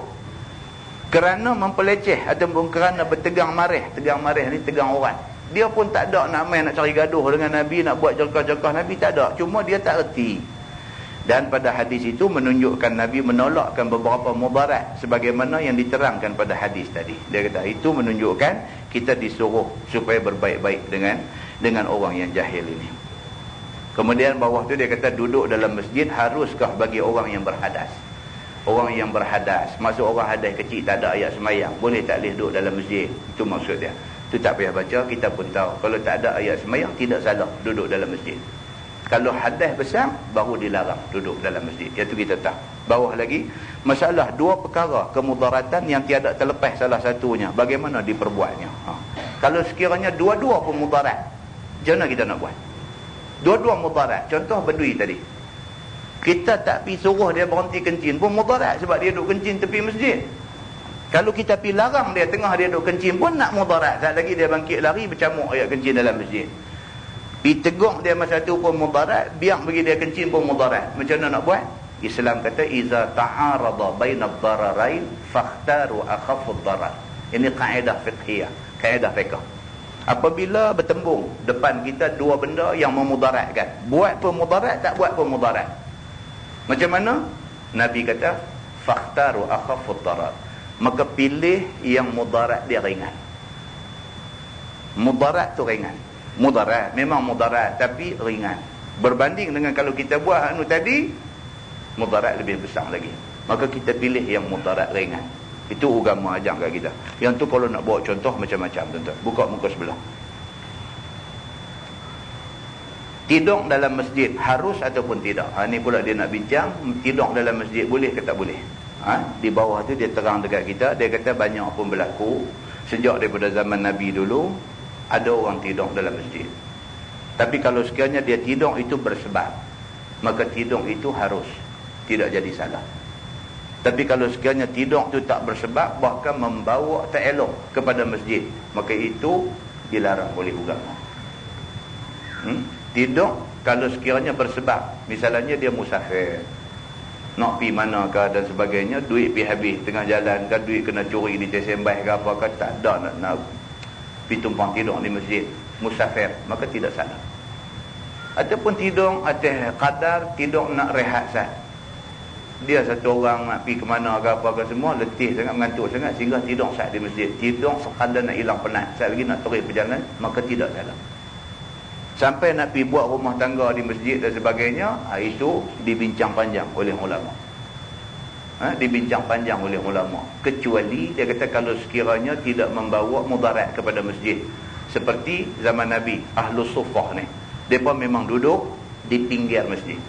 kerana mempeleceh ataupun kerana bertegang marah. Tegang marah ni tegang orang. Dia pun tak ada nak main nak cari gaduh dengan Nabi, nak buat jerkah-jerkah Nabi, tak ada. Cuma dia tak erti. Dan pada hadis itu menunjukkan Nabi menolakkan beberapa mudarat sebagaimana yang diterangkan pada hadis tadi. Dia kata itu menunjukkan kita disuruh supaya berbaik-baik dengan orang yang jahil ini. Kemudian bawah tu dia kata duduk dalam masjid haruskah bagi orang yang berhadas? Orang yang berhadas, maksud orang hadas kecil tak ada ayat semayang, boleh tak boleh duduk dalam masjid? Itu maksud dia. Itu tak payah baca, kita pun tahu. Kalau tak ada ayat semayang, tidak salah duduk dalam masjid. Kalau hadas besar, baru dilarang duduk dalam masjid. Itu kita tahu. Bawah lagi, masalah dua perkara kemudaratan yang tiada terlepas salah satunya. Bagaimana diperbuatnya? Kalau sekiranya dua-dua pun mudarat, macam mana kita nak buat? Dua-dua mudarat. Contoh bedui tadi. Kita tak pergi suruh dia berhenti kencing pun mudarat sebab dia duduk kencing tepi masjid. Kalau kita pergi larang dia tengah dia duduk kencing pun nak mudarat. Tak lagi dia bangkit lari bercamuk ayat kencing dalam masjid. Ditegur dia masa tu pun mudarat, biar bagi dia kencing pun mudarat. Macam mana nak buat? Islam kata iza ta'arada bainad dararain fakhtaru akhafud darar. Ini kaedah fiqhiyah, kaedah fiqh. Apabila bertembung depan kita dua benda yang memudaratkan, buat pun mudarat, tak buat pun mudarat. Macam mana? Nabi kata fakhtaru akhafud darar. Maka pilih yang mudarat dia ringan. Mudarat tu ringan. Mudarat, memang mudarat tapi ringan. Berbanding dengan kalau kita buat anu tadi, mudarat lebih besar lagi. Maka kita pilih yang mudarat ringan. Itu agama ajar kat kita. Yang tu kalau nak bawa contoh macam-macam tuan-tuan. Buka muka sebelah. Tidur dalam masjid harus ataupun tidak? Ni pula dia nak bincang, tidur dalam masjid boleh ke tak boleh? Di bawah tu dia terang dekat kita, dia kata banyak pun berlaku sejak daripada zaman Nabi dulu. Ada orang tidur dalam masjid. Tapi kalau sekiranya dia tidur itu bersebab, maka tidur itu harus, tidak jadi salah. Tapi kalau sekiranya tidur itu tak bersebab, bahkan membawa tak elok kepada masjid, maka itu dilarang oleh agama. Tidur kalau sekiranya bersebab, misalnya dia musafir, nak pergi manakah dan sebagainya, duit pergi habis tengah jalan, kan duit kena curi di tersembah ke apa ke, tak ada nak pergi tumpang tidur di masjid, musafir, maka tidak salah. Ataupun tidur atas kadar, tidur nak rehat sah. Dia satu orang nak pergi ke mana ke apa ke semua, letih sangat, mengantuk sangat sehingga tidur sah di masjid. Tidur sekadar nak hilang penat, sekali lagi nak terus berjalan, maka tidak salah. Sampai nak pergi buat rumah tangga di masjid dan sebagainya, itu dibincang panjang oleh ulama. Dibincang panjang oleh ulama. Kecuali dia kata kalau sekiranya tidak membawa mudarat kepada masjid. Seperti zaman Nabi, Ahlus Suffah ni, mereka memang duduk di pinggir masjid.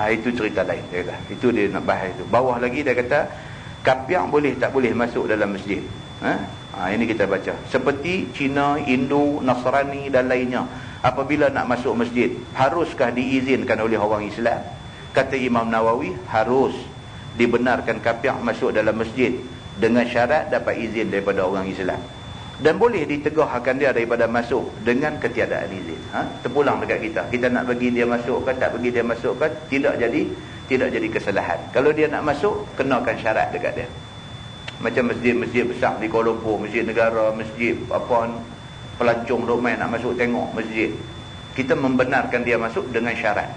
Itu cerita lain dia kata. Itu dia nak bahas itu. Bawah lagi dia kata kapiak boleh tak boleh masuk dalam masjid. Ini kita baca. Seperti Cina, Hindu, Nasrani dan lainnya, apabila nak masuk masjid, haruskah diizinkan oleh orang Islam? Kata Imam Nawawi, harus dibenarkan kapiak masuk dalam masjid dengan syarat dapat izin daripada orang Islam. Dan boleh ditegahkan dia daripada masuk dengan ketiadaan izin. Terpulang dekat kita. Kita nak bagi dia masuk ke, tak bagi dia masuk ke, tidak jadi kesalahan. Kalau dia nak masuk, kenakan syarat dekat dia. Macam masjid-masjid besar di Kuala Lumpur, masjid negara, masjid apa, pelancong ramai nak masuk tengok masjid. Kita membenarkan dia masuk dengan syarat.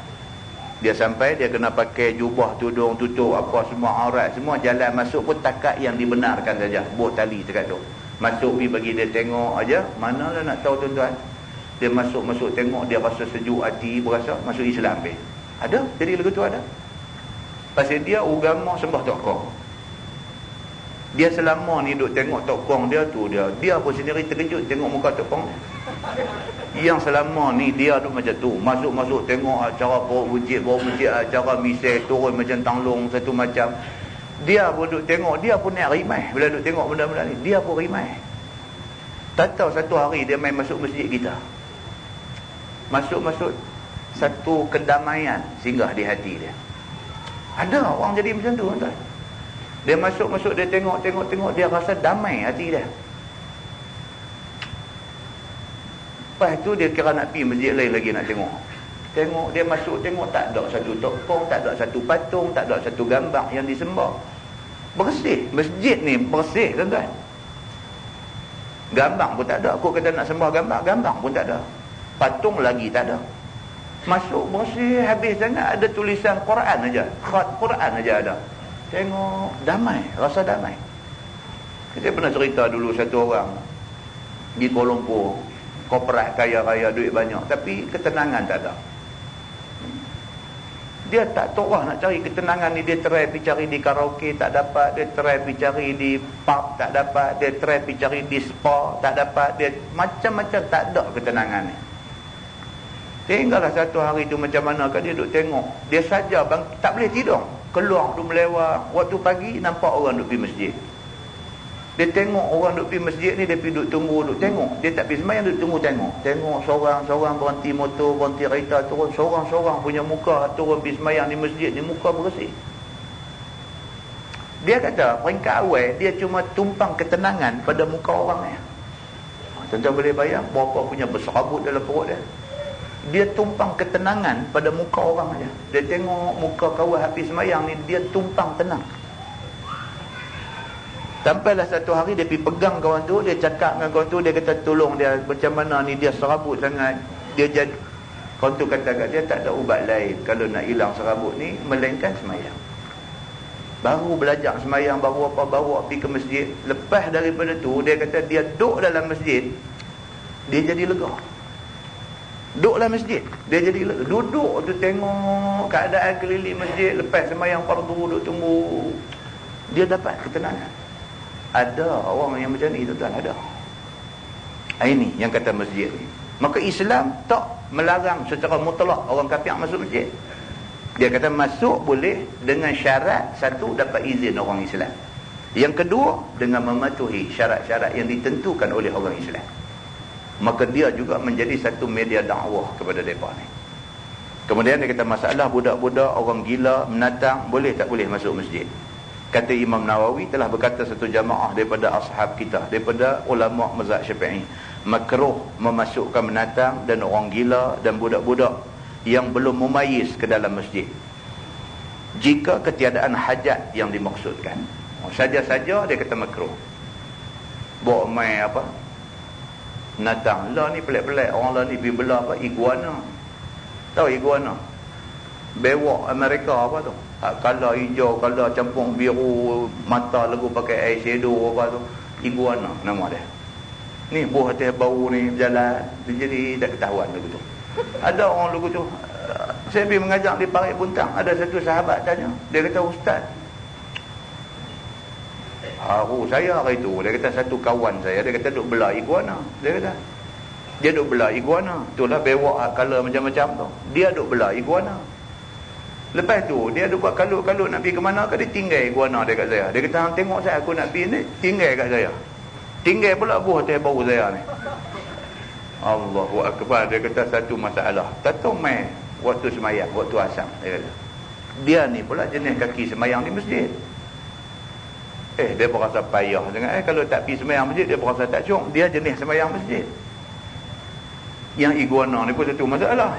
Dia sampai, dia kena pakai jubah, tudung, tutup apa semua, aurat semua, jalan masuk pun takat yang dibenarkan saja, buat tali dekat tu. Masuk pergi bagi dia tengok aja. Manalah nak tahu tuan-tuan, dia masuk tengok, dia rasa sejuk hati, berasa masuk Islam pergi. Ada? Jadi lagu tu ada. Pasal dia agama sembah Tok Kong. Dia selama ni duk tengok Tok Kong dia tu, dia pun sendiri terkejut tengok muka Tok Kong. Yang selama ni dia duk macam tu, masuk tengok cara bawa masjid, cara misai turun macam tanglung satu macam. Dia pun duk tengok, dia pun nak rimai bila duk tengok benda-benda ni, dia pun rimai. Tak tahu satu hari dia main masuk masjid kita, masuk satu kedamaian singgah di hati dia. Ada orang jadi macam tu tuan. Dia masuk dia tengok, dia rasa damai hati dia. Lepas tu dia kira nak pergi masjid lain lagi nak tengok. Dia masuk tengok, tak ada satu tokong, tak ada satu patung, tak ada satu gambar yang disembah. Bersih. Masjid ni bersih tuan-tuan. Gambar pun tak ada. Aku kata nak sembah gambar pun tak ada. Patung lagi tak ada. Masuk bersih habis sangat, ada tulisan Quran aja, khat Quran aja ada. Tengok damai, rasa damai. Saya pernah cerita dulu satu orang di Kuala Lumpur, korporat kaya-kaya, duit banyak, tapi ketenangan tak ada. Dia tak tahu nak cari ketenangan ni. Dia try pergi cari di karaoke, tak dapat. Dia try pergi cari di pub, tak dapat. Dia try pergi cari di spa, tak dapat. Dia macam-macam, tak ada ketenangan ni. Tinggallah satu hari tu macam mana kan dia duduk tengok. Dia saja bang, tak boleh tidur. Keluar duduk melewat. Waktu pagi nampak orang duduk pergi masjid. Dia tengok orang duduk pergi masjid ni, dia pergi duduk tunggu, duduk tengok. Dia tak pergi sembahyang, duduk tunggu tengok. Tengok seorang-seorang berhenti motor, berhenti kereta turun. Seorang-seorang punya muka turun pergi sembahyang di masjid ni, muka bersih. Dia kata peringkat awal dia cuma tumpang ketenangan pada muka orang ni. Tuan-tuan boleh bayang berapa punya berserabut dalam perut dia. Dia tumpang ketenangan pada muka orang aja. Dia tengok muka kawan habis sembahyang ni, dia tumpang tenang. Sampailah satu hari dia pergi pegang kawan tu, dia cakap dengan kawan tu, dia kata tolong dia, macam mana ni dia serabut sangat. Dia jadi, kawan tu kata kat dia, tak ada ubat lain kalau nak hilang serabut ni melainkan sembahyang. Baru belajar sembahyang, baru apa, bawa pergi ke masjid. Lepas daripada tu dia kata dia duduk dalam masjid, dia jadi lega. Duduk dalam masjid, dia jadi lega. Duduk tu tengok keadaan keliling masjid, lepas sembahyang fardu duduk tunggu, dia dapat ketenangan. Ada orang yang macam ni, tuan-tuan, ada. Ini yang kata masjid ni. Maka Islam tak melarang secara mutlak orang kafir masuk masjid. Dia kata masuk boleh dengan syarat, satu, dapat izin orang Islam. Yang kedua, dengan mematuhi syarat-syarat yang ditentukan oleh orang Islam. Maka dia juga menjadi satu media dakwah kepada mereka ni. Kemudian dia kata masalah budak-budak, orang gila, menatang, boleh tak boleh masuk masjid? Kata Imam Nawawi, telah berkata satu jamaah daripada ashab kita, daripada ulama mazhab Syafi'i, makruh memasukkan menatang dan orang gila dan budak-budak yang belum mumayyiz ke dalam masjid jika ketiadaan hajat yang dimaksudkan. Saja-saja dia kata makruh. Bawa main apa? Menatang. Lah ni pelik-pelik. Orang lah ni pergi belah apa? Iguana. Tahu iguana? Bewak Amerika apa tu? Kala hijau, kala campur biru, mata lagu pakai eyeshadow apa tu, iguana nama dia. Ni buah atas bau ni berjalan, dia jadi tak ketahuan lagu tu. Ada orang lagu tu, saya pergi mengajar di Parit Buntang, ada satu sahabat tanya, dia kata ustaz, haru saya hari tu, dia kata satu kawan saya, dia kata duk belah iguana, dia kata dia duk belah iguana, itulah bewak kala macam-macam tu, dia duk belah iguana. Lepas tu dia ada buat kalut-kalut nak pergi ke mana ke, dia tinggal iguana dia kat saya. Dia kata hang tengok saya aku nak pergi ni, tinggal kat saya. Tinggal pula buah atas bau saya ni. Allahu akbar. Dia kata satu masalah. Tak tahu main waktu sembahyang, waktu asam, dia kata. Dia ni pula jenis kaki sembahyang di masjid. Dia berasa payah dengan kalau tak pergi sembahyang masjid dia berasa tak syok. Dia jenis sembahyang masjid. Yang iguana ni pun satu masalah.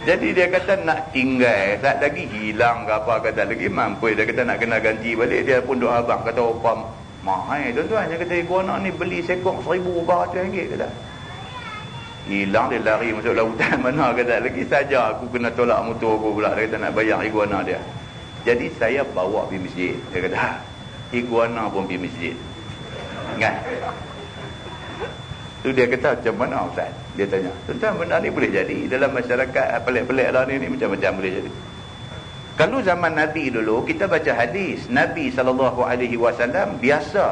Jadi dia kata nak tinggal, tak lagi hilang ke apa, kata lagi mampu. Dia kata nak kena ganti balik. Dia pun duk abang, kata apa mahal tuan-tuan. Dia kata iguana ni beli sekok RM1,400 kata. Hilang dia lari masuk lautan mana, kata lagi saja aku kena tolak motor aku pula. Dia kata nak bayar iguana dia. Jadi saya bawa pergi masjid. Dia kata iguana pun pergi masjid kan. Tu dia kata macam mana ustaz? Dia tanya, tuan-tuan benda ni boleh jadi dalam masyarakat pelik-pelik lah ni macam-macam boleh jadi. Kalau zaman Nabi dulu kita baca hadis, Nabi SAW biasa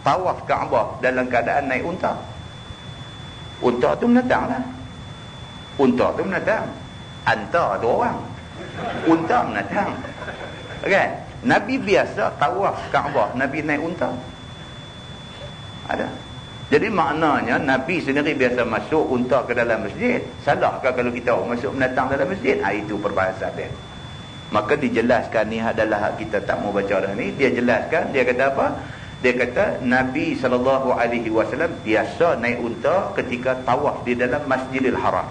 tawaf Kaabah dalam keadaan naik unta. Unta tu menatang lah. Unta tu menatang. Anta tu orang. Unta menatang. Kan? Nabi biasa tawaf Kaabah, Nabi naik unta. Ada. Jadi maknanya Nabi sendiri biasa masuk unta ke dalam masjid. Salahkah kalau kita masuk menatang dalam masjid? Itu perbahasan dia. Maka dijelaskan ni adalah hak kita tak mau baca dah ni. Dia jelaskan, dia kata apa? Dia kata Nabi SAW biasa naik unta ketika tawaf di dalam Masjidil Haram.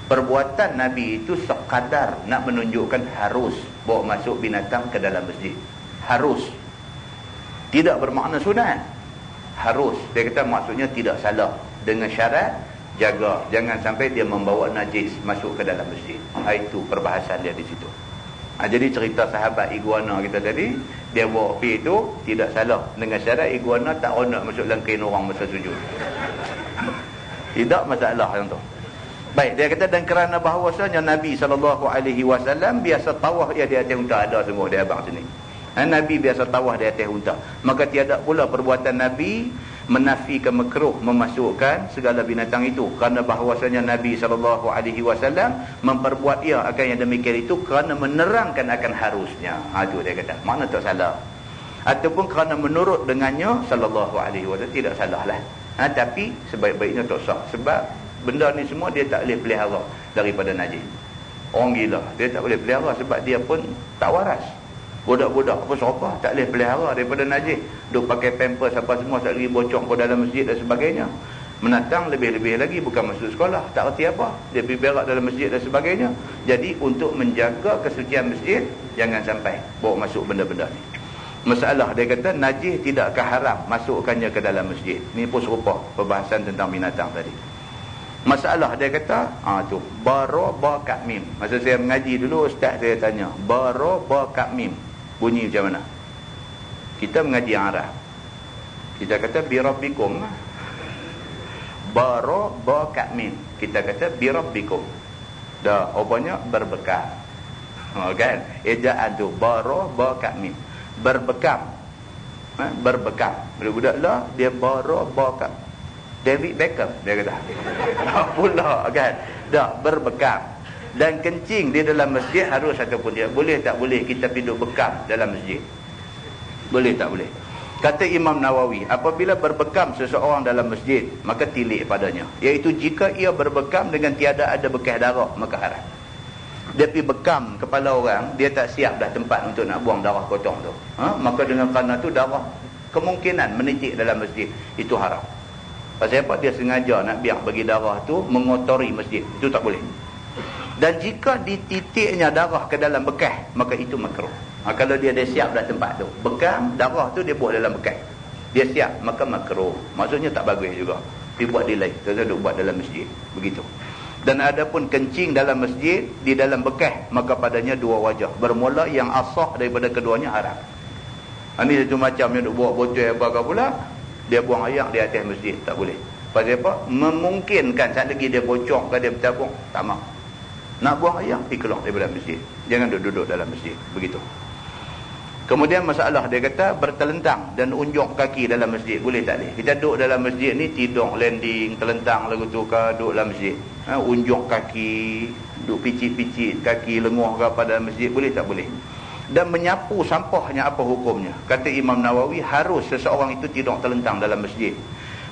Perbuatan Nabi itu sekadar nak menunjukkan harus bawa masuk binatang ke dalam masjid. Harus. Tidak bermakna sunat. Harus. Dia kata maksudnya tidak salah. Dengan syarat jaga jangan sampai dia membawa najis masuk ke dalam masjid. Itu perbahasan dia di situ. Jadi cerita sahabat iguana kita tadi, dia bawa pi itu tidak salah dengan syarat iguana tak ronok masuk dalam kain orang masa sujud. Tidak masalah yang tu. Baik, dia kata dan kerana bahawasanya Nabi SAW biasa tawaf ia di atas unta. Ada semua dia abang sini. Nabi biasa tawaf di atas unta. Maka tiada pula perbuatan Nabi menafikan makruh memasukkan segala binatang itu. Kerana bahawasanya Nabi SAW memperbuat ia akan yang demikian itu kerana menerangkan akan harusnya. Itu dia kata. Mana tak salah. Ataupun kerana menurut dengannya SAW tidak salah lah. Tapi sebaik-baiknya tak sah. Sebab benda ni semua dia tak boleh pelihara daripada najis. Orang gila dia tak boleh pelihara sebab dia pun tak waras. Budak-budak apa serupa tak boleh pelihara daripada najis. Duk pakai pampers apa semua, tak lagi bocong ke dalam masjid dan sebagainya. Menatang lebih-lebih lagi bukan masuk sekolah, tak erti apa, dia pergi berak dalam masjid dan sebagainya. Jadi untuk menjaga kesucian masjid, jangan sampai bawa masuk benda-benda ni. Masalah dia kata najis tidakkah haram masukkannya ke dalam masjid. Ni pun serupa perbahasan tentang binatang tadi. Masalah dia kata tu bara ba kat mim. Masa saya mengaji dulu ustaz saya tanya bara ba kat mim bunyi macam mana. Kita mengaji Arab, kita kata bi rabbikum. Bara ba kat mim kita kata bi rabbikum. Dah rupanya berbekam. Kan ejaan tu bara ba kat mim berbekam. Berbekam budak-budak lah dia bara ba kat David Beckham dia kata. Pula kan. Dah berbekam. Dan kencing di dalam masjid harus ataupun dia boleh tak boleh kita duduk bekam dalam masjid? Boleh tak boleh? Kata Imam Nawawi, apabila berbekam seseorang dalam masjid, maka tilik padanya. Iaitu jika ia berbekam dengan tiada ada bekas darah, maka haram. Dia pergi bekam kepala orang, dia tak siap dah tempat untuk nak buang darah kotong tu. Maka dengan kerana tu darah kemungkinan menitik dalam masjid, itu haram. Pasal apa? Dia sengaja nak biar bagi darah tu mengotori masjid. Itu tak boleh. Dan jika dititiknya darah ke dalam bekas, maka itu makruh. Kalau dia siap dah tempat tu, bekam, darah tu dia buat dalam bekas, dia siap, maka makruh. Maksudnya tak bagus juga. Dia buat delay, dia duk buat dalam masjid. Begitu. Dan adapun kencing dalam masjid di dalam bekas, maka padanya dua wajah. Bermula yang asah daripada keduanya haram. Ini satu macam yang duk buat botol apa pula, dia buang air di atas masjid, tak boleh. Pasal apa? Memungkinkan saat lagi dia bocong ke dia bertabung, tak mahu. Nak buang air, pergi keluar daripada masjid. Jangan duduk dalam masjid. Begitu. Kemudian masalah dia kata bertelentang dan unjuk kaki dalam masjid. Boleh tak boleh? Kita duduk dalam masjid ni, tidur landing, telentang lagu tu ke, duduk dalam masjid. Unjuk kaki, duduk picit-picit kaki, lenguh ke pada masjid. Boleh tak boleh? Dan menyapu sampahnya apa hukumnya? Kata Imam Nawawi, harus seseorang itu tidur telentang dalam masjid.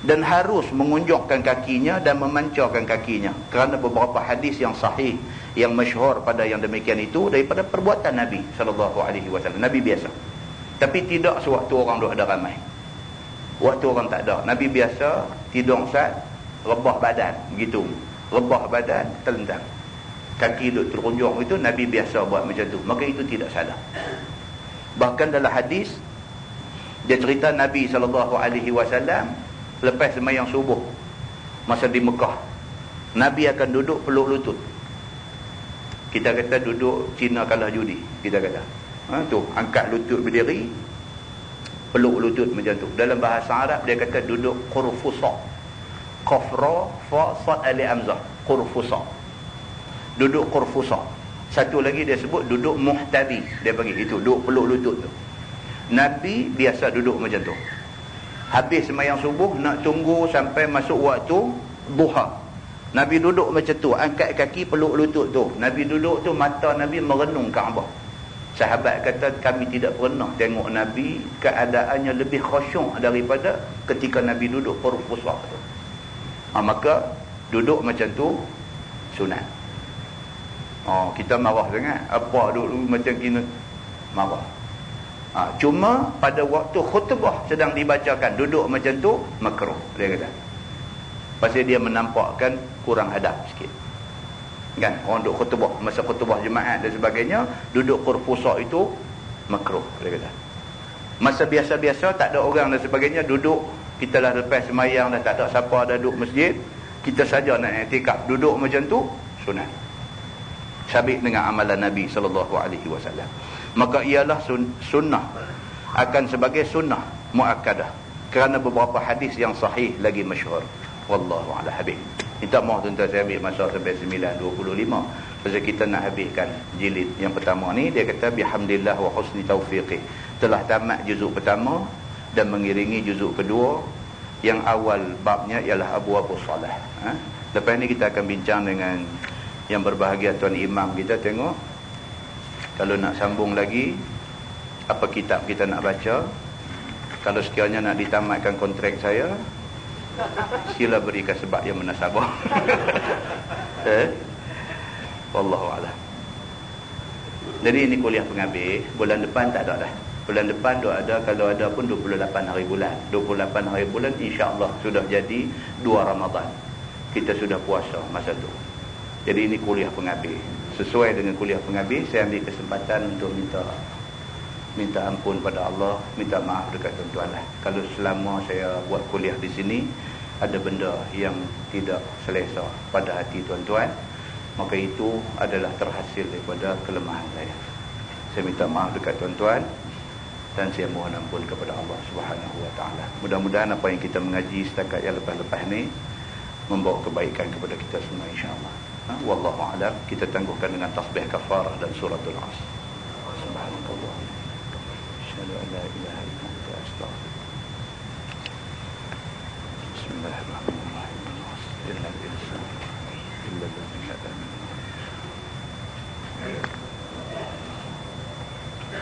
Dan harus mengunjukkan kakinya dan memancarkan kakinya. Kerana beberapa hadis yang sahih, yang masyhur pada yang demikian itu, daripada perbuatan Nabi SAW. Nabi biasa. Tapi tidak sewaktu orang duduk ada ramai. Waktu orang tak ada. Nabi biasa tidur saat rebah badan. Begitu. Rebah badan, telentang. Kaki duduk terunjuk itu, Nabi biasa buat macam tu. Maka itu tidak salah. Bahkan dalam hadis, dia cerita Nabi SAW lepas sembahyang subuh, masa di Mekah, Nabi akan duduk peluk lutut. Kita kata duduk Cina kalah judi, kita kata. Tu, angkat lutut berdiri, peluk lutut macam tu. Dalam bahasa Arab, dia kata duduk qurfusa. Qafra, fa, sad, alif, hamzah. Qurfusa. Duduk qurfusa. Satu lagi dia sebut duduk muhtadi. Dia bagi itu, duduk peluk lutut tu. Nabi biasa duduk macam tu. Habis sembahyang subuh, nak tunggu sampai masuk waktu duha. Nabi duduk macam tu, angkat kaki peluk lutut tu. Nabi duduk tu, mata Nabi merenung Kaabah. Sahabat kata kami tidak pernah tengok Nabi keadaannya lebih khusyuk daripada ketika Nabi duduk qurfusa tu. Maka duduk macam tu sunat. Kita marah sangat. Apa duduk macam gini? Marah. Cuma pada waktu khutbah sedang dibacakan, duduk macam tu makruh, dia kata. Pasal dia menampakkan kurang adab sikit. Kan? Orang duduk khutbah, masa khutbah jemaat dan sebagainya, duduk qurfusa itu makruh, dia kata. Masa biasa-biasa tak ada orang dan sebagainya, duduk, kita lah lepas semayang dah tak ada siapa dah duduk masjid, Kita saja nak i'tikaf duduk macam tu sunat. Sabit dengan amalan Nabi SAW. Maka ialah sunnah akan sebagai sunnah muakkadah kerana beberapa hadis yang sahih lagi masyhur. Wallahu a'lam habis. Minta maaf tuan-tuan, saya ambil masa sampai 9.25 pasal kita nak habiskan jilid yang pertama ni. Dia kata bihamdillah wa husni taufiqih, telah tamat juzuk pertama dan mengiringi juzuk kedua. Yang awal babnya ialah abwabus salah. Lepas ni kita akan bincang dengan yang berbahagia tuan imam kita. Tengok kalau nak sambung lagi apa kitab kita nak baca. Kalau sekiranya nak ditamatkan kontrak saya, sila berikan sebab yang munasabah. Wallahu a'lam. Jadi ini kuliah penghabis. Bulan depan tak ada dah. Bulan depan ada, kalau ada pun 28 hari bulan. 28 hari bulan insya-Allah sudah jadi 2 Ramadan. Kita sudah puasa masa tu. Jadi ini kuliah penghabis. Sesuai dengan kuliah penghabis, saya ambil kesempatan untuk minta ampun pada Allah, minta maaf dekat tuan-tuan lah. Kalau selama saya buat kuliah di sini ada benda yang tidak selesa pada hati tuan-tuan, maka itu adalah terhasil daripada kelemahan saya. Saya minta maaf dekat tuan-tuan dan saya mohon ampun kepada Allah Subhanahu wa taala. Mudah-mudahan apa yang kita mengaji setakat yang lepas-lepas ni membawa kebaikan kepada kita semua insya-Allah. Wallahu a'lam. Kita tangguhkan dengan tasbih kafarah dan suratul Asr. Subhanallah. Asyhadu an la ilaha illa anta astaghfiruka. Bismillahirrahmanirrahim. Innal insana illa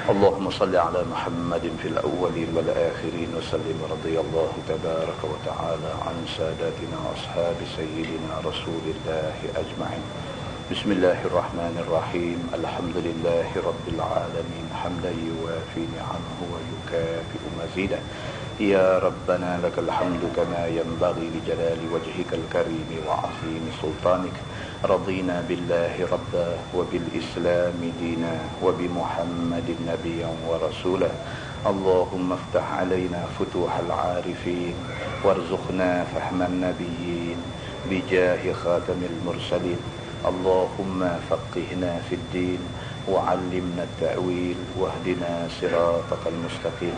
اللهم صل على محمد في الأولين والآخرين وسلم. رضي الله تبارك وتعالى عن ساداتنا وأصحاب سيدنا رسول الله أجمعين. بسم الله الرحمن الرحيم. الحمد لله رب العالمين حمدا يوافي نعمه ويكافئ مزيدا. يا ربنا لك الحمد كما ينبغي لجلال وجهك الكريم وعظيم سلطانك. رضينا بالله ربا وبالإسلام دينا وبمحمد نبيا ورسولا. اللهم افتح علينا فتوح العارفين وارزقنا فهم النبيين بجاه خاتم المرسلين. اللهم فقهنا في الدين وعلمنا التأويل واهدنا صراطك المستقيم.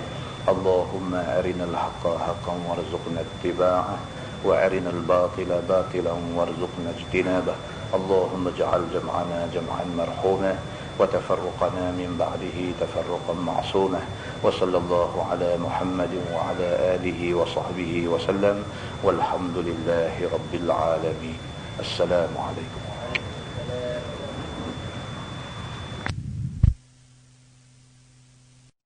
اللهم أرنا الحق حقا وارزقنا اتباعه وأرنا الباطل باطلا وارزقنا اجتنابه. اللهم اجعل جمعنا جمعا مرحوما وتفرقنا من بعده تفرقا معصوما. وصلى الله على محمد وعلى آله وصحبه وسلم والحمد لله رب العالمين. السلام عليكم.